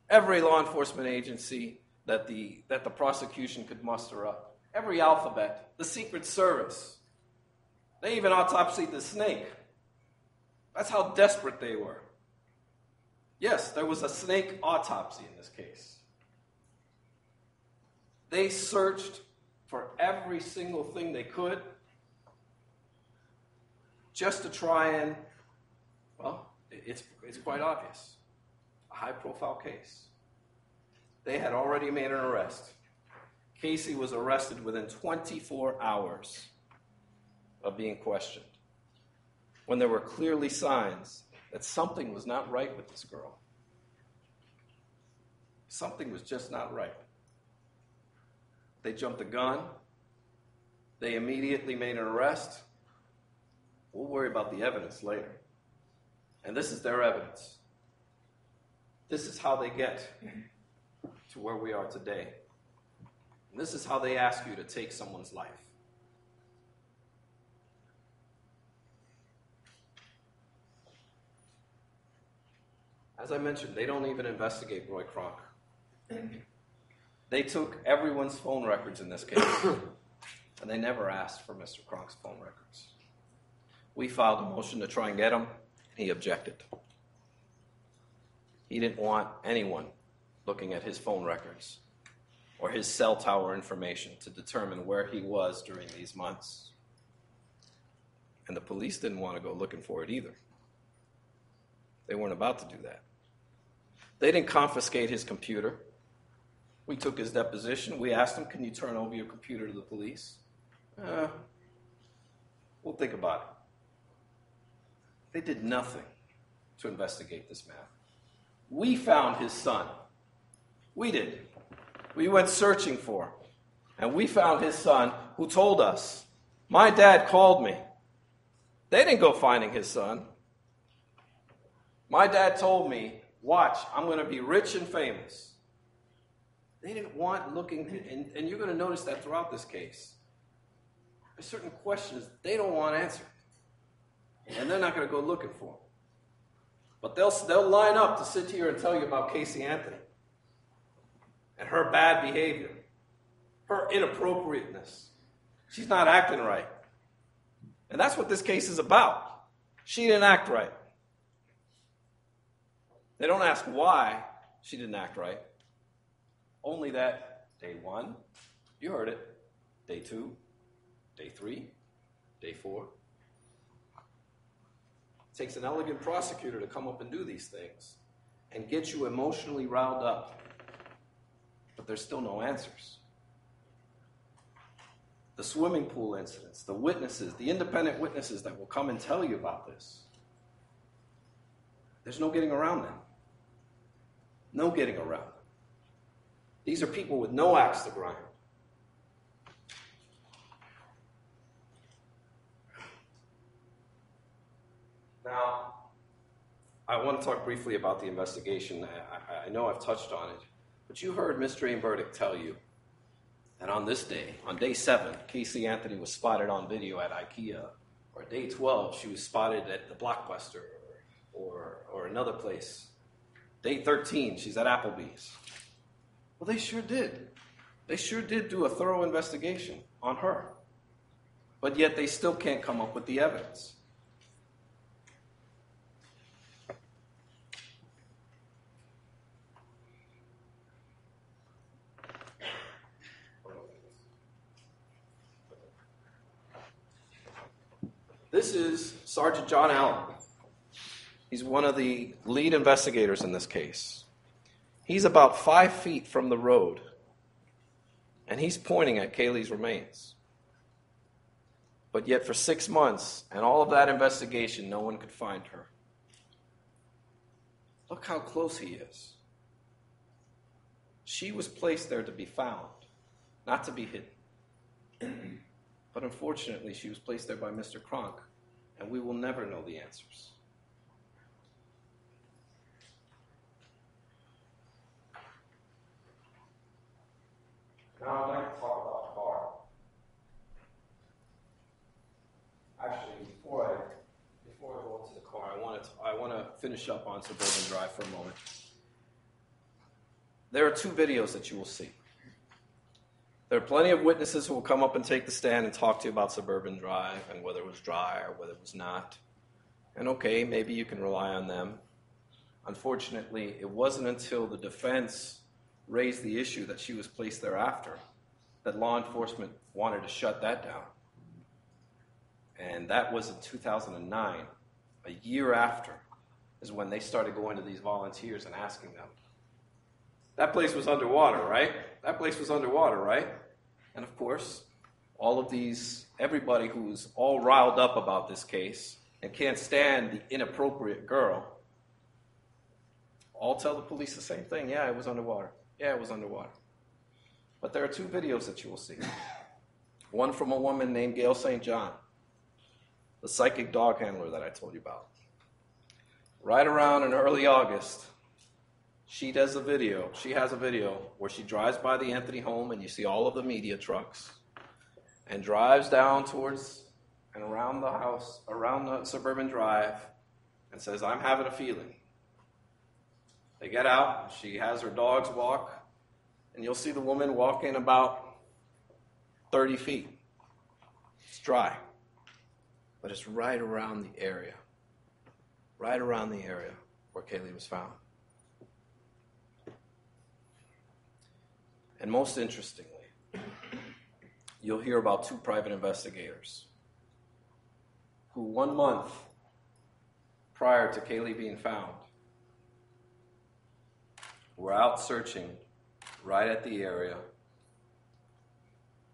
every law enforcement agency that the prosecution could muster up, every alphabet, the Secret Service. They even autopsied the snake. That's how desperate they were. Yes, there was a snake autopsy in this case. They searched for every single thing they could just to try and, well, it's quite obvious. A high-profile case. They had already made an arrest. Casey was arrested within 24 hours of being questioned, when there were clearly signs that something was not right with this girl. Something was just not right. They jumped the gun. They immediately made an arrest. We'll worry about the evidence later. And this is their evidence. This is how they get to where we are today. And this is how they ask you to take someone's life. As I mentioned, they don't even investigate Roy Kronk. They took everyone's phone records in this case, and they never asked for Mr. Kronk's phone records. We filed a motion to try and get him, and he objected. He didn't want anyone looking at his phone records or his cell tower information to determine where he was during these months. And the police didn't want to go looking for it either. They weren't about to do that. They didn't confiscate his computer. We took his deposition. We asked him, can you turn over your computer to the police? We'll think about it. They did nothing to investigate this man. We found his son. We did. We went searching for him. And we found his son, who told us, my dad called me. They didn't go finding his son. My dad told me, watch, I'm going to be rich and famous. They didn't want looking, and you're going to notice that throughout this case. There's certain questions they don't want answered. And they're not going to go looking for them. But they'll line up to sit here and tell you about Casey Anthony and her bad behavior, her inappropriateness. She's not acting right. And that's what this case is about. She didn't act right. They don't ask why she didn't act right. Only that day 1, you heard it, day 2, day 3, day 4. It takes an elegant prosecutor to come up and do these things and get you emotionally riled up. But there's still no answers. The swimming pool incidents, the witnesses, the independent witnesses that will come and tell you about this. There's no getting around them. No getting around them. These are people with no axe to grind. Now, I want to talk briefly about the investigation. I know I've touched on it, but you heard Ms. Jane Burdick tell you that on this day, on day 7, Casey Anthony was spotted on video at IKEA, or day 12, she was spotted at the Blockbuster or another place. Day 13, she's at Applebee's. Well, they sure did. They sure did do a thorough investigation on her. But yet they still can't come up with the evidence. This is Sergeant John Allen. He's one of the lead investigators in this case. He's about 5 feet from the road, and he's pointing at Kaylee's remains. But yet for 6 months, and all of that investigation, no one could find her. Look how close he is. She was placed there to be found, not to be hidden. But unfortunately, she was placed there by Mr. Kronk, and we will never know the answers. Now I'd like to talk about the car. Actually, before I go into the car, I want to finish up on Suburban Drive for a moment. There are 2 videos that you will see. There are plenty of witnesses who will come up and take the stand and talk to you about Suburban Drive and whether it was dry or whether it was not. And okay, maybe you can rely on them. Unfortunately, it wasn't until the defense raised the issue that she was placed thereafter that law enforcement wanted to shut that down. And that was in 2009. A year after is when they started going to these volunteers and asking them. That place was underwater, right? That place was underwater, right? And of course, all of these, everybody who's all riled up about this case and can't stand the inappropriate girl, all tell the police the same thing. Yeah, it was underwater. Yeah, it was underwater. But there are 2 videos that you will see. One from a woman named Gail St. John, the psychic dog handler that I told you about. Right around in early August, she has a video where she drives by the Anthony home and you see all of the media trucks and drives down towards and around the house, around the Suburban Drive, and says, I'm having a feeling. They get out, she has her dogs walk, and you'll see the woman walking about 30 feet. It's dry, but it's right around the area where Kaylee was found. And most interestingly, you'll hear about 2 private investigators who 1 month prior to Kaylee being found were out searching right at the area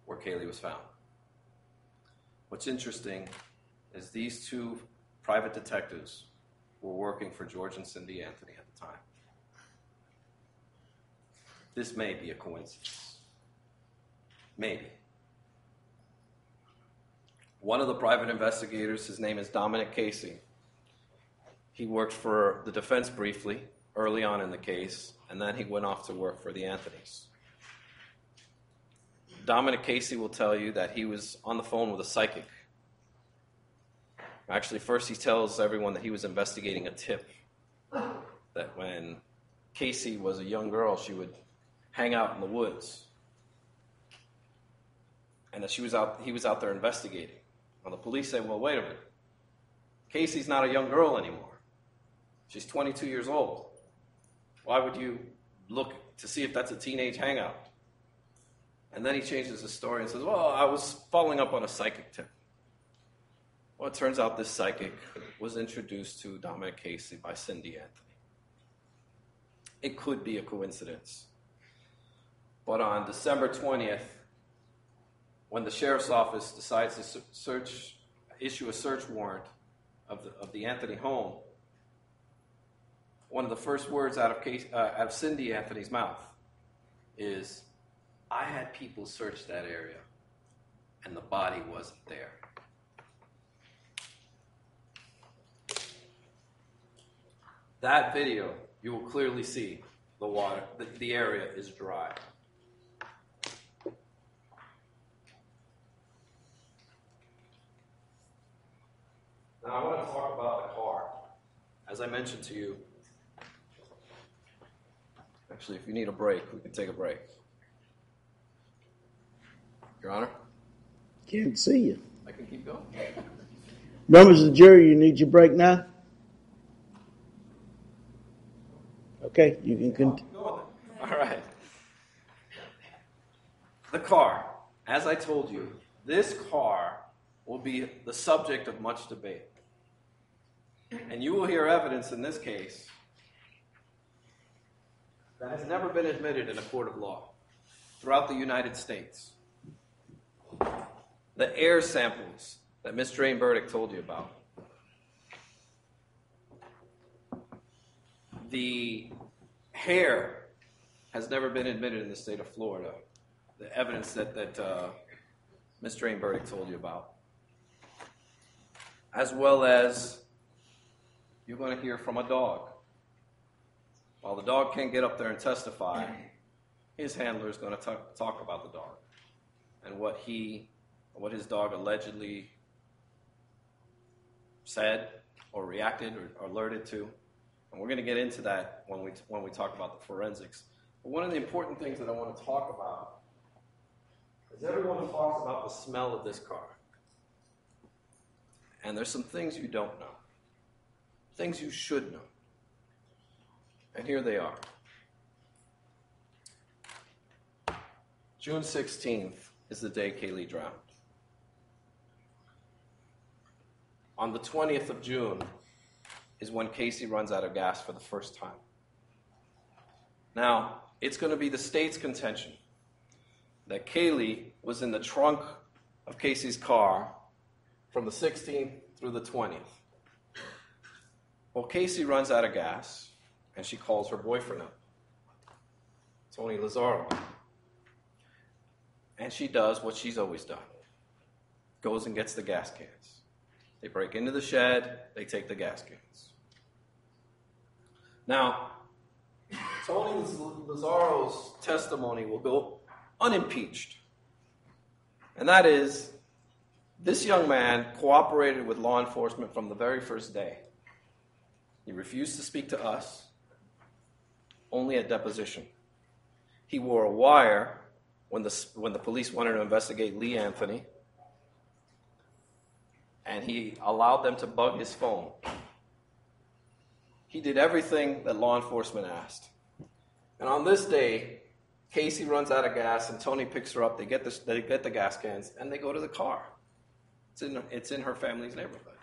where Kaylee was found. What's interesting is these 2 private detectives were working for George and Cindy Anthony at the time. this may be a coincidence. Maybe. One of the private investigators, his name is Dominic Casey. He worked for the defense briefly, early on in the case, and then he went off to work for the Anthonys. Dominic Casey will tell you that he was on the phone with a psychic. Actually, first he tells everyone that he was investigating a tip, that when Casey was a young girl, she would hang out in the woods, and that he was out there investigating. Well, the police say, well, wait a minute. Casey's not a young girl anymore. She's 22 years old. Why would you look to see if that's a teenage hangout? And then he changes his story and says, well, I was following up on a psychic tip. Well, it turns out this psychic was introduced to Dominic Casey by Cindy Anthony. It could be a coincidence. But on December 20th, when the sheriff's office decides to issue a search warrant of the Anthony home, one of the first words out of Cindy Anthony's mouth is, I had people search that area, and the body wasn't there. That video, you will clearly see the water, the area is dry. Now I want to talk about the car. As I mentioned to you, actually, if you need a break, we can take a break. Your Honor? Can't see you. I can keep going. Members of the jury, you need your break now? Okay, you can continue. All right. The car. As I told you, this car will be the subject of much debate. And you will hear evidence in this case that has never been admitted in a court of law throughout the United States. The air samples that Ms. Drain Burdick told you about. The hair has never been admitted in the state of Florida. The evidence that Ms. Drain Burdick told you about. As well as you're going to hear from a dog. While the dog can't get up there and testify, his handler is going to talk about the dog and what his dog allegedly said or reacted or alerted to. And we're going to get into that when we talk about the forensics. But one of the important things that I want to talk about is everyone talks about the smell of this car. And there's some things you don't know. Things you should know. And here they are. June 16th is the day Kaylee drowned. On the 20th of June is when Casey runs out of gas for the first time. Now, it's going to be the state's contention that Kaylee was in the trunk of Casey's car from the 16th through the 20th. Well, Casey runs out of gas, and she calls her boyfriend up, Tony Lazaro. And she does what she's always done. Goes and gets the gas cans. They break into the shed, they take the gas cans. Now, Tony Lazaro's testimony will go unimpeached. And that is, this young man cooperated with law enforcement from the very first day. He refused to speak to us, only at deposition. He wore a wire when the police wanted to investigate Lee Anthony, and he allowed them to bug his phone. He did everything that law enforcement asked. And on this day, Casey runs out of gas, and Tony picks her up. They get the gas cans, and they go to the car. It's in her family's neighborhood.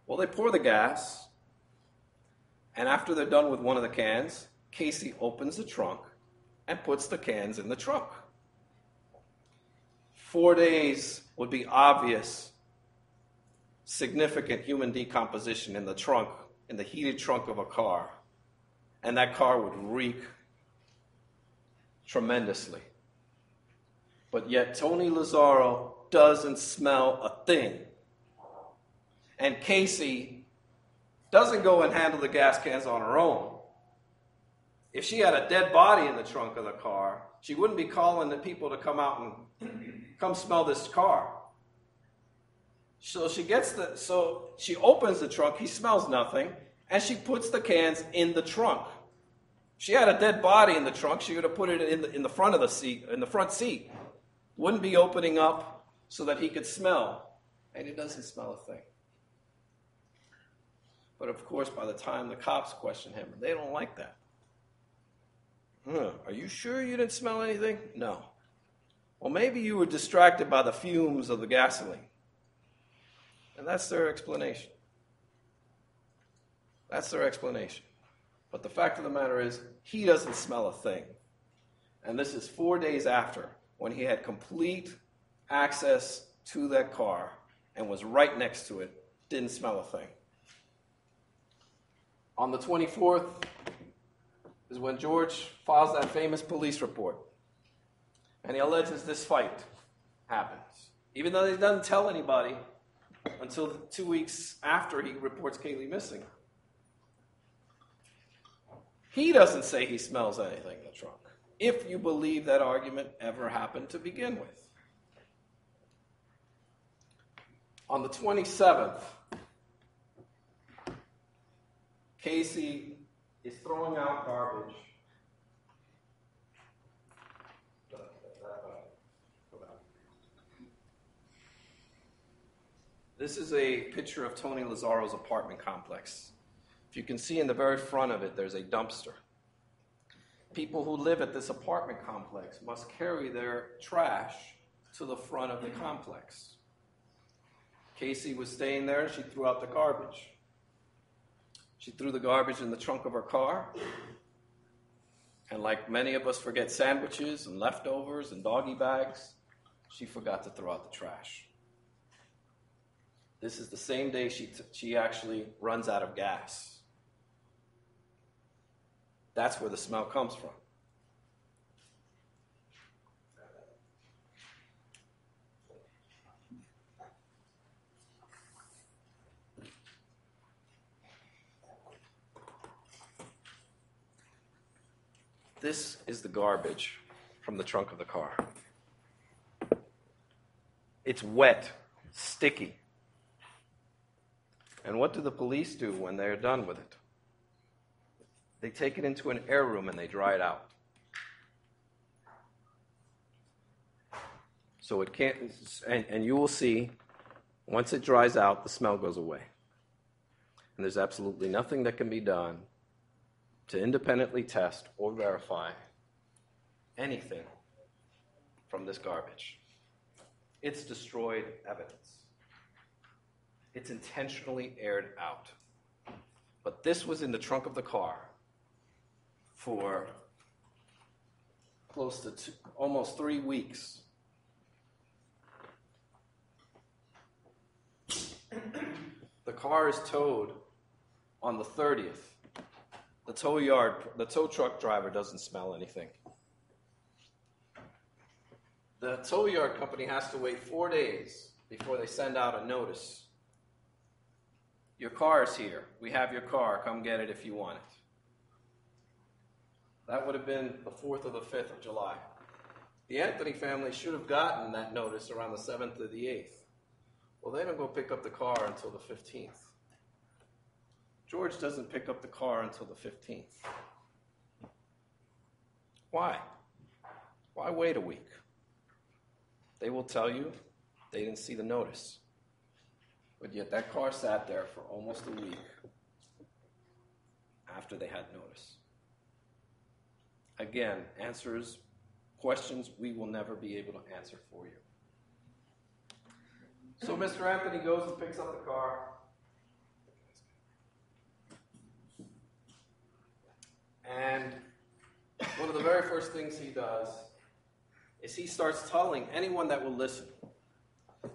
Well, they pour the gas, and after they're done with one of the cans, Casey opens the trunk and puts the cans in the trunk. 4 days would be obvious, significant human decomposition in the trunk, in the heated trunk of a car. And that car would reek tremendously. But yet Tony Lazzaro doesn't smell a thing. And Casey doesn't go and handle the gas cans on her own. If she had a dead body in the trunk of the car, she wouldn't be calling the people to come out and come smell this car. So she opens the trunk, he smells nothing, and she puts the cans in the trunk. She had a dead body in the trunk, she would have put it in the front of the seat, in the front seat. Wouldn't be opening up so that he could smell. And he doesn't smell a thing. But of course, by the time the cops question him, they don't like that. Are you sure you didn't smell anything? No. Well, maybe you were distracted by the fumes of the gasoline. And that's their explanation. That's their explanation. But the fact of the matter is, he doesn't smell a thing. And this is 4 days after, when he had complete access to that car and was right next to it, didn't smell a thing. On the 24th is when George files that famous police report. And he alleges this fight happens. Even though he doesn't tell anybody until 2 weeks after he reports Kaylee missing. He doesn't say he smells anything in the trunk, if you believe that argument ever happened to begin with. On the 27th, Casey is throwing out garbage. This is a picture of Tony Lazzaro's apartment complex. If you can see in the very front of it, there's a dumpster. People who live at this apartment complex must carry their trash to the front of the complex. Casey was staying there, and she threw out the garbage. She threw the garbage in the trunk of her car. And like many of us forget sandwiches and leftovers and doggy bags, she forgot to throw out the trash. This is the same day she actually runs out of gas. That's where the smell comes from. This is the garbage from the trunk of the car. It's wet, sticky. And what do the police do when they're done with it? They take it into an air room and they dry it out. So it can't, and you will see, once it dries out, the smell goes away. And there's absolutely nothing that can be done to independently test or verify anything from this garbage. It's destroyed evidence. It's intentionally aired out. But this was in the trunk of the car for close to almost 3 weeks. The car is towed on the 30th. The tow truck driver doesn't smell anything. The tow yard company has to wait 4 days before they send out a notice. Your car is here. We have your car. Come get it if you want it. That would have been the 4th or the 5th of July. The Anthony family should have gotten that notice around the 7th or the 8th. Well, they don't go pick up the car until the 15th. George doesn't pick up the car until the 15th. Why? Why wait a week? They will tell you they didn't see the notice. But yet that car sat there for almost a week after they had notice. Again, questions we will never be able to answer for you. So Mr. Anthony goes and picks up the car. And one of the very first things he does is he starts telling anyone that will listen,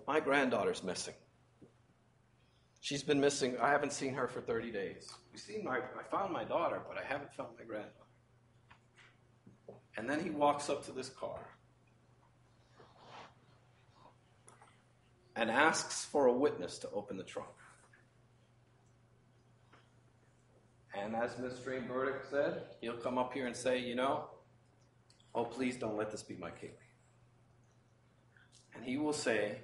my granddaughter's missing. She's been missing. I haven't seen her for 30 days. I found my daughter, but I haven't found my granddaughter. And then he walks up to this car and asks for a witness to open the trunk. And as Ms. Stream Burdick said, he'll come up here and say, oh, please don't let this be my Kaylee. And he will say,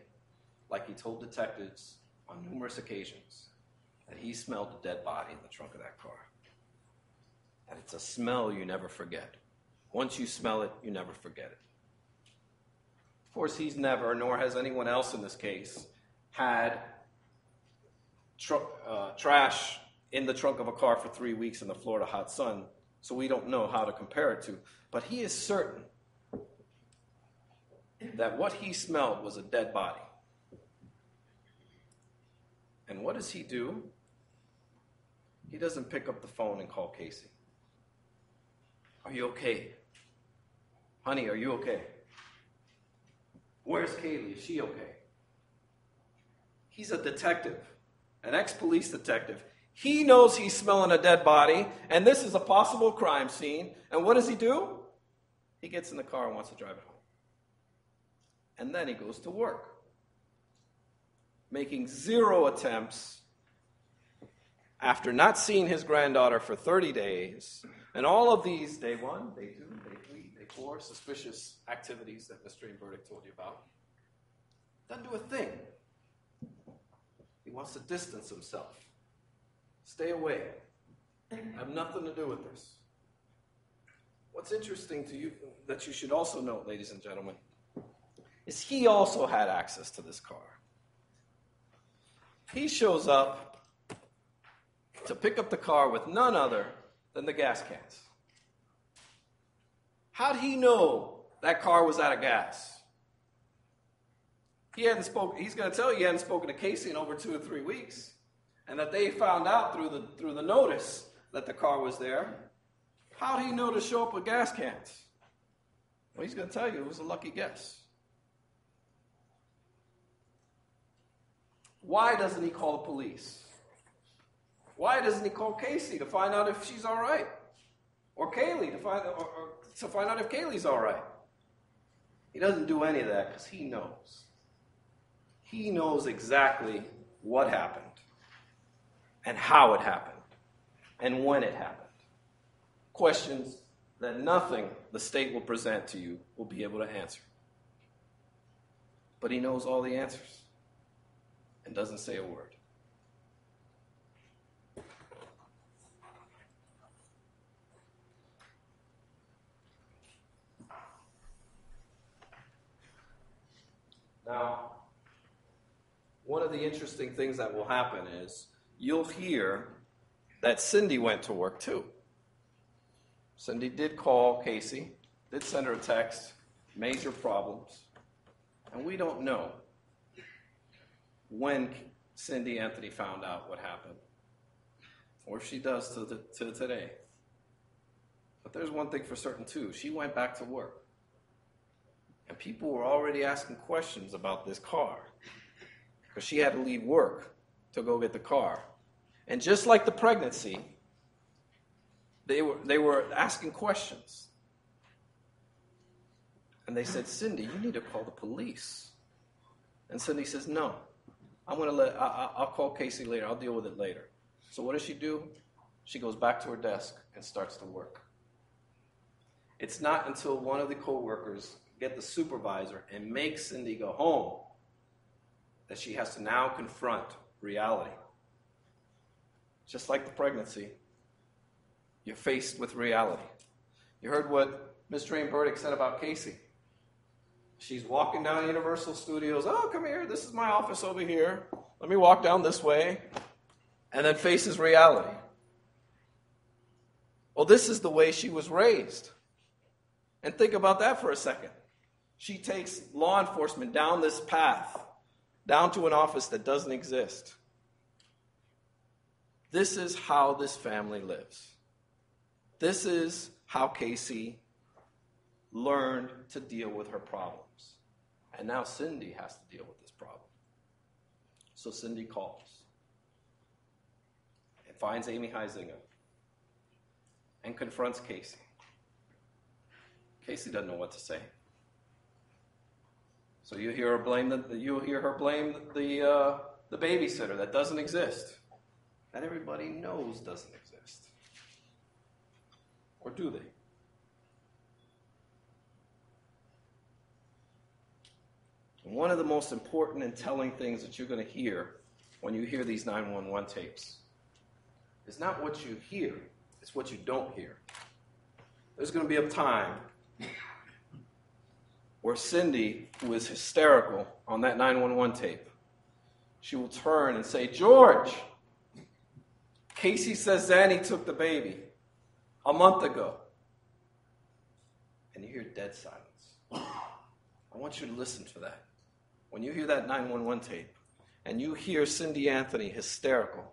like he told detectives on numerous occasions, that he smelled a dead body in the trunk of that car. That it's a smell you never forget. Once you smell it, you never forget it. Of course, he's never, nor has anyone else in this case, had trash in the trunk of a car for 3 weeks in the Florida hot sun, so we don't know how to compare it to. But he is certain that what he smelled was a dead body. And what does he do? He doesn't pick up the phone and call Casey. Are you okay? Honey, are you okay? Where's Kaylee? Is she okay? He's a detective, an ex-police detective. He knows he's smelling a dead body, and this is a possible crime scene. And what does he do? He gets in the car and wants to drive it home. And then he goes to work, making 0 attempts after not seeing his granddaughter for 30 days, and all of these, day 1, day 2, day 3, day 4, suspicious activities that Mr. Burdick told you about, doesn't do a thing. He wants to distance himself. Stay away. Have nothing to do with this. What's interesting to you, that you should also note, ladies and gentlemen, is he also had access to this car. He shows up to pick up the car with none other than the gas cans. How'd he know that car was out of gas? He's going to tell you he hadn't spoken to Casey in over 2 or 3 weeks, and that they found out through the notice that the car was there. How'd he know to show up with gas cans? Well, he's going to tell you it was a lucky guess. Why doesn't he call the police? Why doesn't he call Casey to find out if she's all right? Or Kaylee to find out if Kaylee's all right? He doesn't do any of that because he knows. He knows exactly what happened and how it happened and when it happened. Questions that nothing the state will present to you will be able to answer. But he knows all the answers and doesn't say a word. Now, one of the interesting things that will happen is you'll hear that Cindy went to work too. Cindy did call Casey, did send her a text, major problems, and we don't know when Cindy Anthony found out what happened, or if she does to today. But there's one thing for certain too, she went back to work. And people were already asking questions about this car because she had to leave work to go get the car. And just like the pregnancy, they were asking questions. And they said, Cindy, you need to call the police. And Cindy says, no, I'll call Casey later. I'll deal with it later. So what does she do? She goes back to her desk and starts to work. It's not until one of the co-workers get the supervisor and make Cindy go home that she has to now confront reality. Just like the pregnancy, you're faced with reality. You heard what Ms. Dream Burdick said about Casey. She's walking down Universal Studios. Oh, come here. This is my office over here. Let me walk down this way. And then faces reality. Well, this is the way she was raised. And think about that for a second. She takes law enforcement down this path, down to an office that doesn't exist. This is how this family lives. This is how Casey learned to deal with her problems. And now Cindy has to deal with this problem. So Cindy calls and finds Amy Huizinga and confronts Casey. Casey doesn't know what to say. So you hear her blame the babysitter that doesn't exist, that everybody knows doesn't exist. Or do they? And one of the most important and telling things that you're going to hear when you hear these 911 tapes is not what you hear, it's what you don't hear. There's going to be a time where Cindy, who is hysterical on that 911 tape, she will turn and say, "George, Casey says Zanny took the baby a month ago." And you hear dead silence. I want you to listen to that. When you hear that 911 tape, and you hear Cindy Anthony hysterical,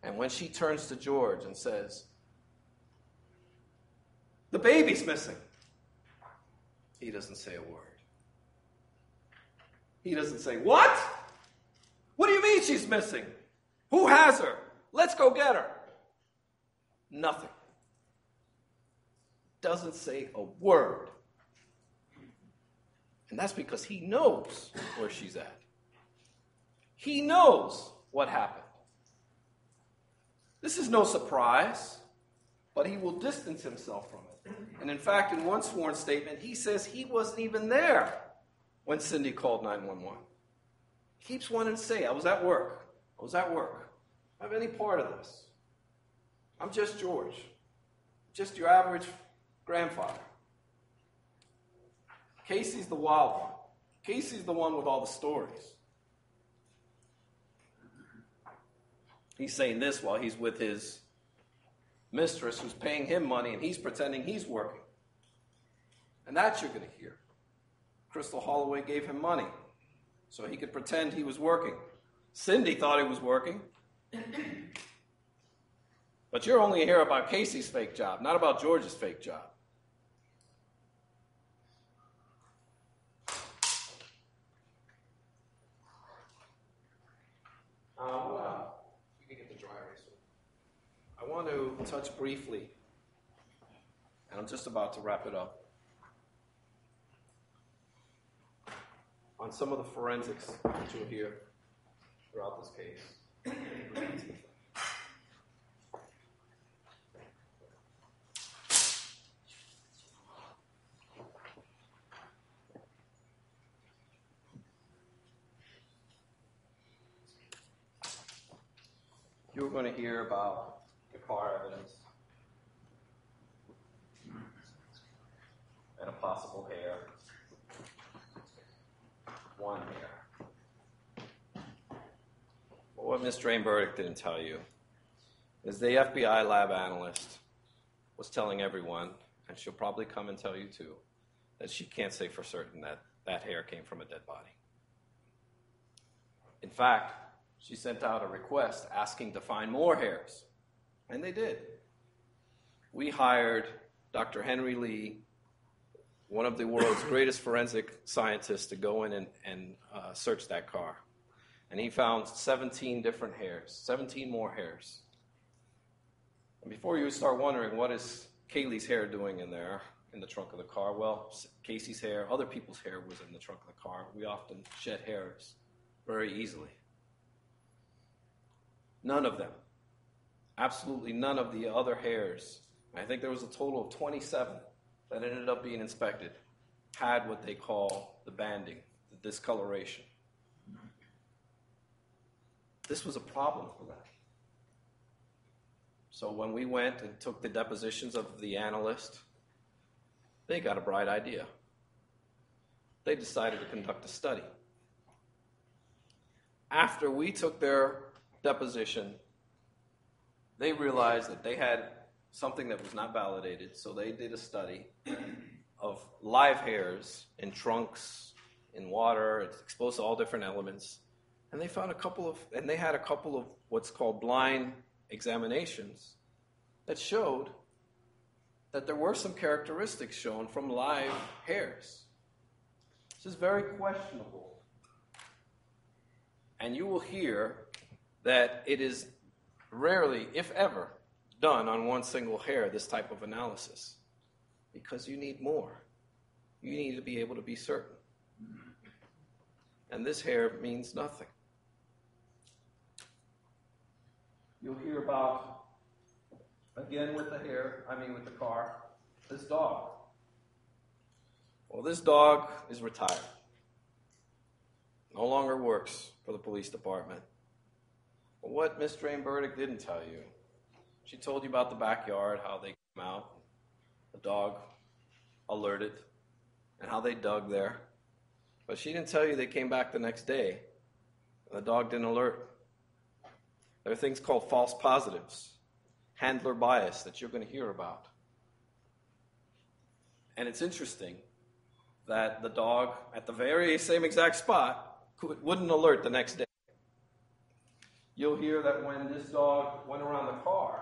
and when she turns to George and says, "The baby's missing," he doesn't say a word. He doesn't say, "What? What do you mean she's missing? Who has her? Let's go get her." Nothing. Doesn't say a word. And that's because he knows where she's at. He knows what happened. This is no surprise, but he will distance himself from it. And in fact, in one sworn statement, he says he wasn't even there when Cindy called 911. He keeps wanting to say, "I was at work. I was at work. I don't have any part of this. I'm just George. Just your average grandfather." Casey's the wild one. Casey's the one with all the stories. He's saying this while he's with his mistress who's paying him money and he's pretending he's working. And that you're going to hear. Krystal Holloway gave him money so he could pretend he was working. Cindy thought he was working. But you're only here about Casey's fake job, not about George's fake job. You can get the dry erase. I want to touch briefly, and I'm just about to wrap it up, on some of the forensics that you'll hear throughout this case. You're going to hear about the car evidence and a possible hair. One hair. But what Ms. Drain-Burdick didn't tell you is the FBI lab analyst was telling everyone, and she'll probably come and tell you too, that she can't say for certain that that hair came from a dead body. In fact, she sent out a request asking to find more hairs, and they did. We hired Dr. Henry Lee, one of the world's greatest forensic scientists, to go in and search that car. And he found 17 different hairs, 17 more hairs. And before you start wondering, what is Kaylee's hair doing in there, in the trunk of the car? Well, Casey's hair, other people's hair was in the trunk of the car. We often shed hairs very easily. None of them, absolutely none of the other hairs, I think there was a total of 27 that ended up being inspected, had what they call the banding, the discoloration. This was a problem for them. So when we went and took the depositions of the analyst, they got a bright idea. They decided to conduct a study. After we took their deposition, they realized that they had something that was not validated, so they did a study of live hairs in trunks, in water, it's exposed to all different elements, and they found they had a couple of what's called blind examinations that showed that there were some characteristics shown from live hairs. This is very questionable. And you will hear that it is rarely, if ever, done on one single hair, this type of analysis, because you need more. You need to be able to be certain. And this hair means nothing. You'll hear about, again with the car, this dog. Well, this dog is retired. No longer works for the police department. But what Miss Drain Burdick didn't tell you, she told you about the backyard, how they came out, the dog alerted, and how they dug there. But she didn't tell you they came back the next day, and the dog didn't alert. There are things called false positives, handler bias that you're going to hear about. And it's interesting that the dog, at the very same exact spot, wouldn't alert the next day. You'll hear that when this dog went around the car,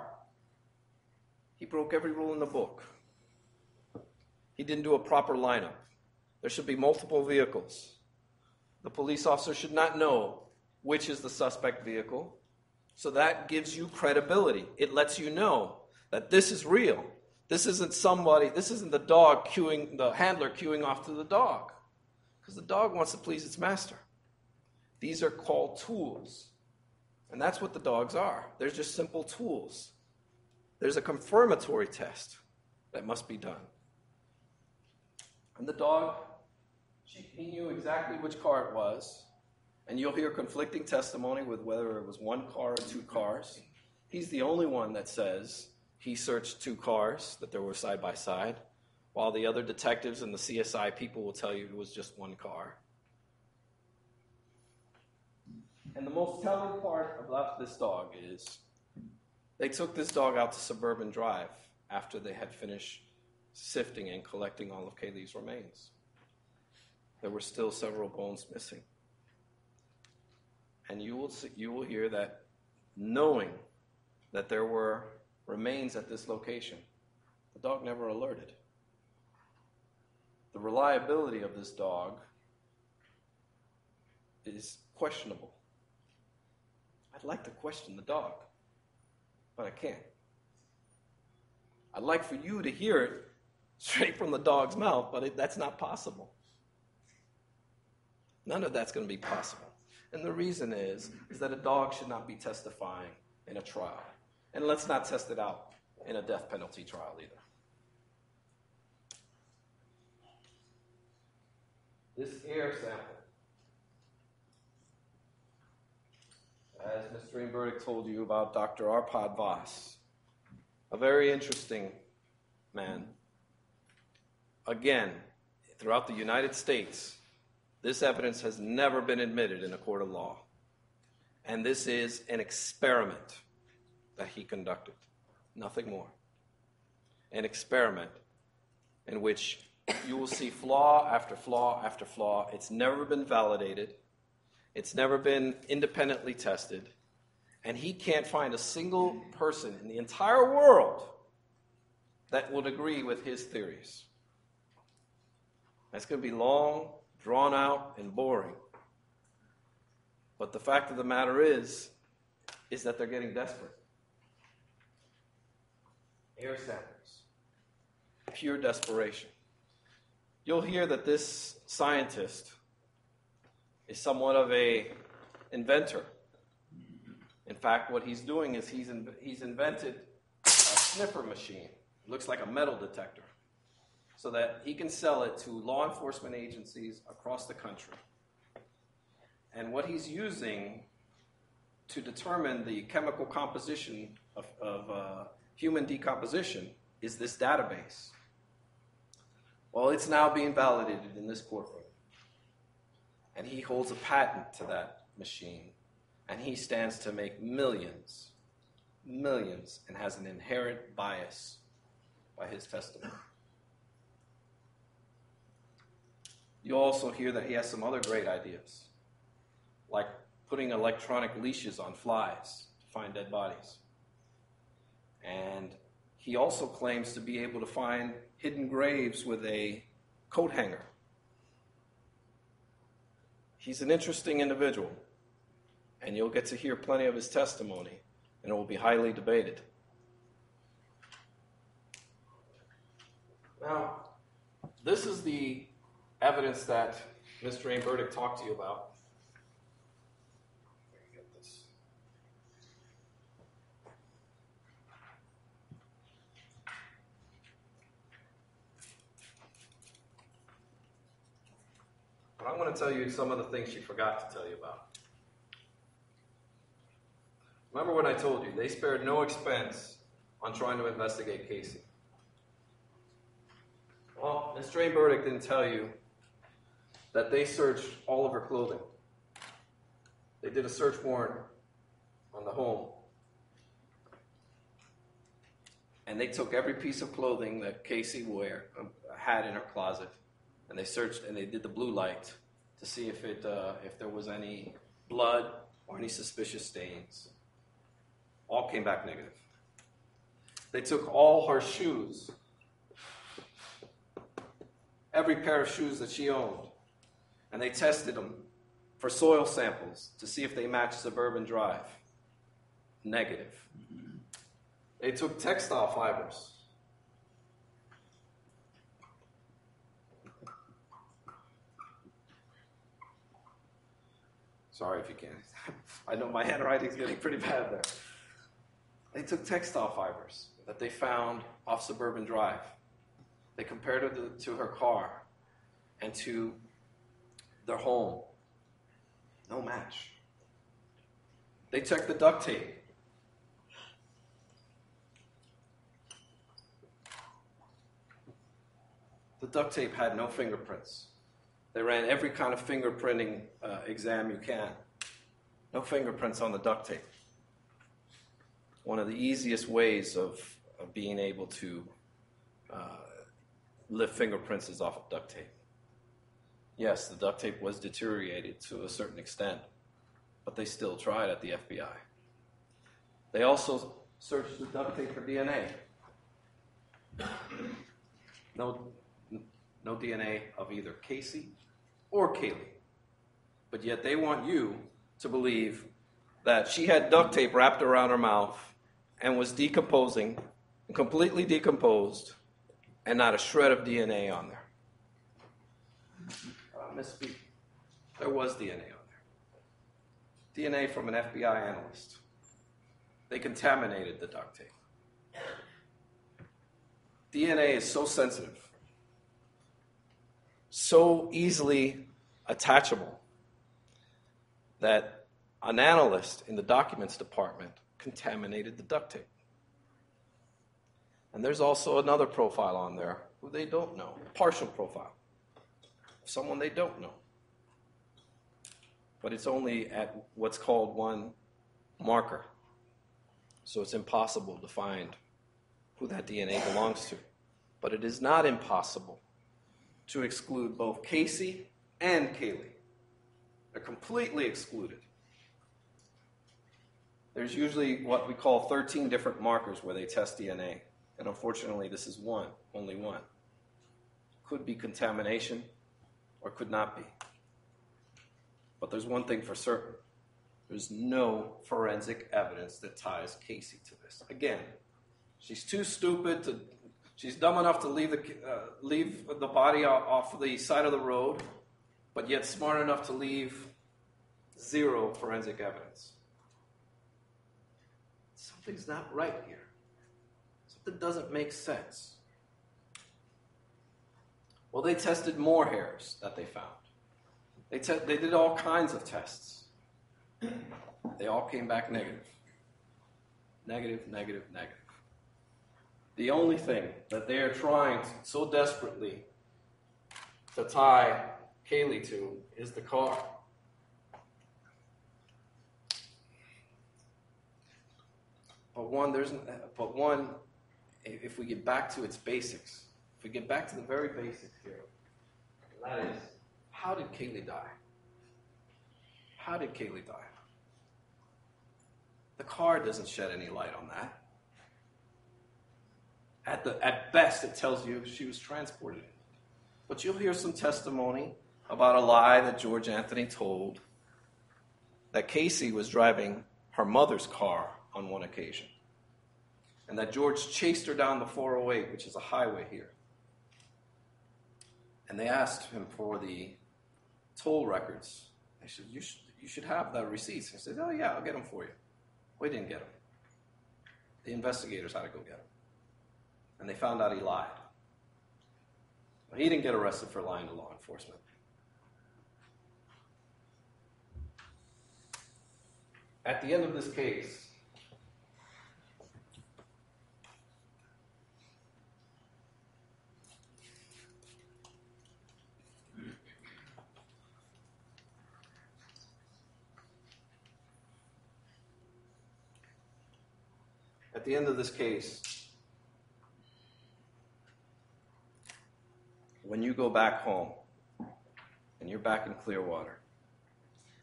he broke every rule in the book. He didn't do a proper lineup. There should be multiple vehicles. The police officer should not know which is the suspect vehicle. So that gives you credibility. It lets you know that this is real. This isn't the handler queuing off to the dog. Because the dog wants to please its master. These are called tools. And that's what the dogs are. They're just simple tools. There's a confirmatory test that must be done. And the dog, he knew exactly which car it was. And you'll hear conflicting testimony with whether it was one car or two cars. He's the only one that says he searched two cars, that they were side by side, while the other detectives and the CSI people will tell you it was just one car. And the most telling part about this dog is they took this dog out to Suburban Drive after they had finished sifting and collecting all of Kaylee's remains. There were still several bones missing. And you will hear that, knowing that there were remains at this location, the dog never alerted. The reliability of this dog is questionable. I'd like to question the dog, but I can't. I'd like for you to hear it straight from the dog's mouth, but that's not possible. None of that's going to be possible. And the reason is that a dog should not be testifying in a trial. And let's not test it out in a death penalty trial either. This air sample, as Mr. Greenberg told you about Dr. Arpad Voss, a very interesting man. Again, throughout the United States, this evidence has never been admitted in a court of law. And this is an experiment that he conducted. Nothing more. An experiment in which you will see flaw after flaw after flaw. It's never been validated. It's never been independently tested. And he can't find a single person in the entire world that would agree with his theories. That's going to be long, drawn out, and boring. But the fact of the matter is that they're getting desperate. Air samples. Pure desperation. You'll hear that this scientist is somewhat of an inventor. In fact, what he's doing is he's invented a sniffer machine. It looks like a metal detector, so that he can sell it to law enforcement agencies across the country. And what he's using to determine the chemical composition of human decomposition is this database. Well, it's now being validated in this courtroom. And he holds a patent to that machine. And he stands to make millions, and has an inherent bias by his testimony. You'll also hear that he has some other great ideas, like putting electronic leashes on flies to find dead bodies. And he also claims to be able to find hidden graves with a coat hanger. He's an interesting individual, and you'll get to hear plenty of his testimony, and it will be highly debated. Now, this is the evidence that Mr. Ray Burdick talked to you about. Let me get this. But I'm going to tell you some of the things she forgot to tell you about. Remember when I told you, they spared no expense on trying to investigate Casey. Well, Mr. Ray Burdick didn't tell you that they searched all of her clothing. They did a search warrant on the home. And they took every piece of clothing that Casey had in her closet, and they searched and they did the blue light to see if there was any blood or any suspicious stains. All came back negative. They took all her shoes, every pair of shoes that she owned, and they tested them for soil samples to see if they matched Suburban Drive. Negative. They took textile fibers. Sorry if you can't. I know my handwriting's getting pretty bad there. They took textile fibers that they found off Suburban Drive. They compared it to her car and to their home. No match. They checked the duct tape. The duct tape had no fingerprints. They ran every kind of fingerprinting exam you can. No fingerprints on the duct tape. One of the easiest ways of being able to lift fingerprints is off of duct tape. Yes, the duct tape was deteriorated to a certain extent, but they still tried at the FBI. They also searched the duct tape for DNA. No DNA of either Casey or Kaylee. But yet they want you to believe that she had duct tape wrapped around her mouth and was decomposing, completely decomposed, and not a shred of DNA on there. Misspeak. There was DNA on there. DNA from an FBI analyst. They contaminated the duct tape. DNA is so sensitive, so easily attachable, that an analyst in the documents department contaminated the duct tape. And there's also another profile on there who they don't know, a partial profile, someone they don't know. But it's only at what's called one marker. So it's impossible to find who that DNA belongs to. But it is not impossible to exclude both Casey and Kaylee. They're completely excluded. There's usually what we call 13 different markers where they test DNA. And unfortunately, this is one, only one. Could be contamination or could not be. But there's one thing for certain. There's no forensic evidence that ties Casey to this. Again, she's too stupid to, she's dumb enough to leave the body off the side of the road, but yet smart enough to leave zero forensic evidence. Something's not right here. Something doesn't make sense. Well, they tested more hairs that they found. They did all kinds of tests. They all came back negative. Negative, negative, negative. The only thing that they are trying so desperately to tie Kaylee to is the car. But one, if we get back to its basics, if we get back to the very basics here, that is, how did Kaylee die? How did Kaylee die? The car doesn't shed any light on that. At best, it tells you she was transported. But you'll hear some testimony about a lie that George Anthony told, that Casey was driving her mother's car on one occasion, and that George chased her down the 408, which is a highway here. And they asked him for the toll records. They said, you should have the receipts. He said, oh yeah, I'll get them for you. We didn't get them. The investigators had to go get them. And they found out he lied. But he didn't get arrested for lying to law enforcement. At the end of this case, when you go back home and you're back in Clearwater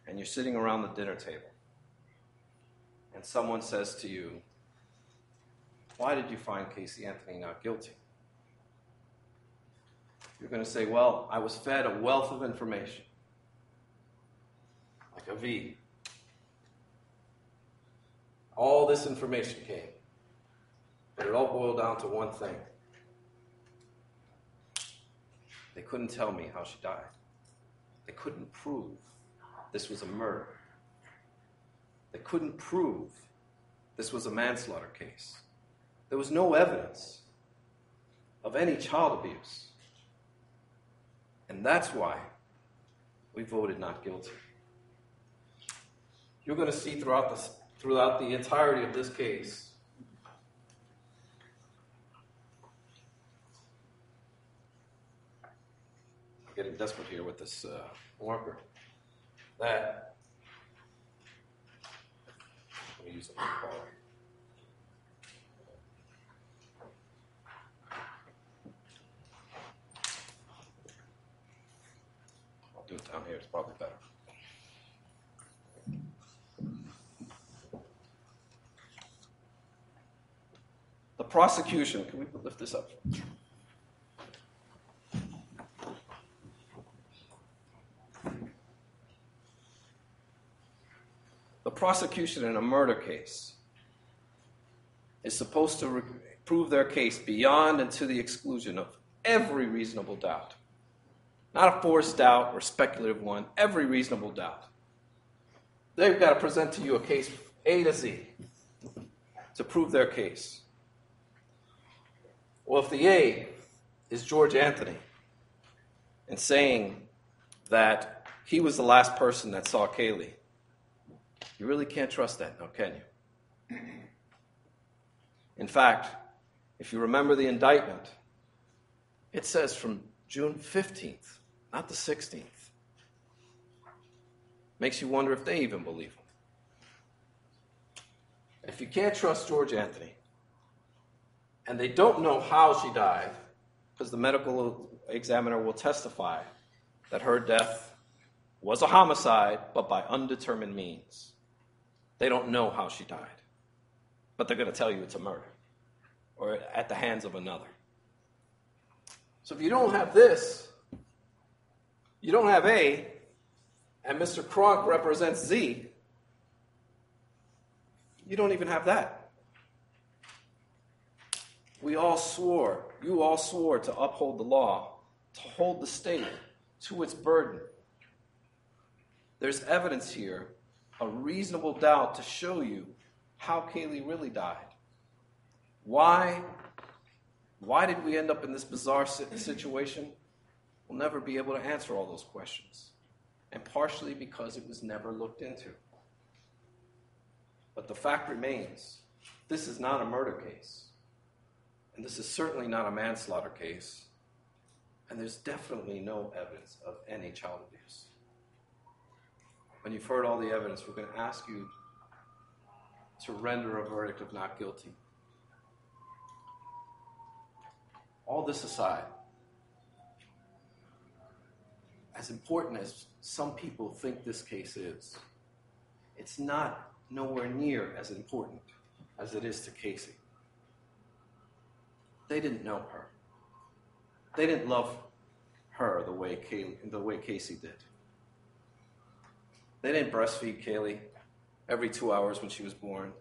and you're sitting around the dinner table and someone says to you, why did you find Casey Anthony not guilty? You're going to say, well, I was fed a wealth of information, like a V. All this information came, but it all boiled down to one thing. They couldn't tell me how she died. They couldn't prove this was a murder. They couldn't prove this was a manslaughter case. There was no evidence of any child abuse. And that's why we voted not guilty. You're going to see throughout the entirety of this case I'm getting desperate here with this marker. That, let me use a color. I'll do it down here, it's probably better. The prosecution, can we lift this up? The prosecution in a murder case is supposed to prove their case beyond and to the exclusion of every reasonable doubt. Not a forced doubt or speculative one, every reasonable doubt. They've got to present to you a case A to Z to prove their case. Well, if the A is George Anthony and saying that he was the last person that saw Kaylee, you really can't trust that now, can you? In fact, if you remember the indictment, it says from June 15th, not the 16th. Makes you wonder if they even believe him. If you can't trust George Anthony, and they don't know how she died, because the medical examiner will testify that her death was a homicide, but by undetermined means. They don't know how she died, but they're going to tell you it's a murder or at the hands of another. So if you don't have this, you don't have A, and Mr. Kronk represents Z, you don't even have that. You all swore to uphold the law, to hold the state to its burden. There's evidence here, a reasonable doubt to show you how Kaylee really died. Why did we end up in this bizarre situation? We'll never be able to answer all those questions. And partially because it was never looked into. But the fact remains, this is not a murder case. And this is certainly not a manslaughter case. And there's definitely no evidence of any child abuse. When you've heard all the evidence, we're going to ask you to render a verdict of not guilty. All this aside, as important as some people think this case is, it's not nowhere near as important as it is to Casey. They didn't know her. They didn't love her the way Casey did. They didn't breastfeed Kaylee every 2 hours when she was born.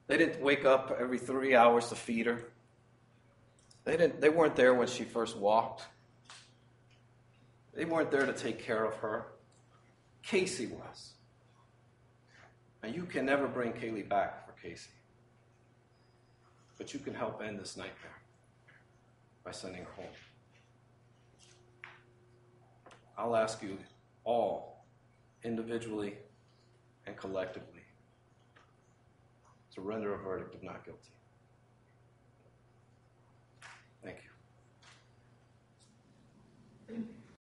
They didn't wake up every 3 hours to feed her. They weren't there when she first walked. They weren't there to take care of her. Casey was. And you can never bring Kaylee back for Casey. But you can help end this nightmare by sending her home. I'll ask you all, individually and collectively, to render a verdict of not guilty.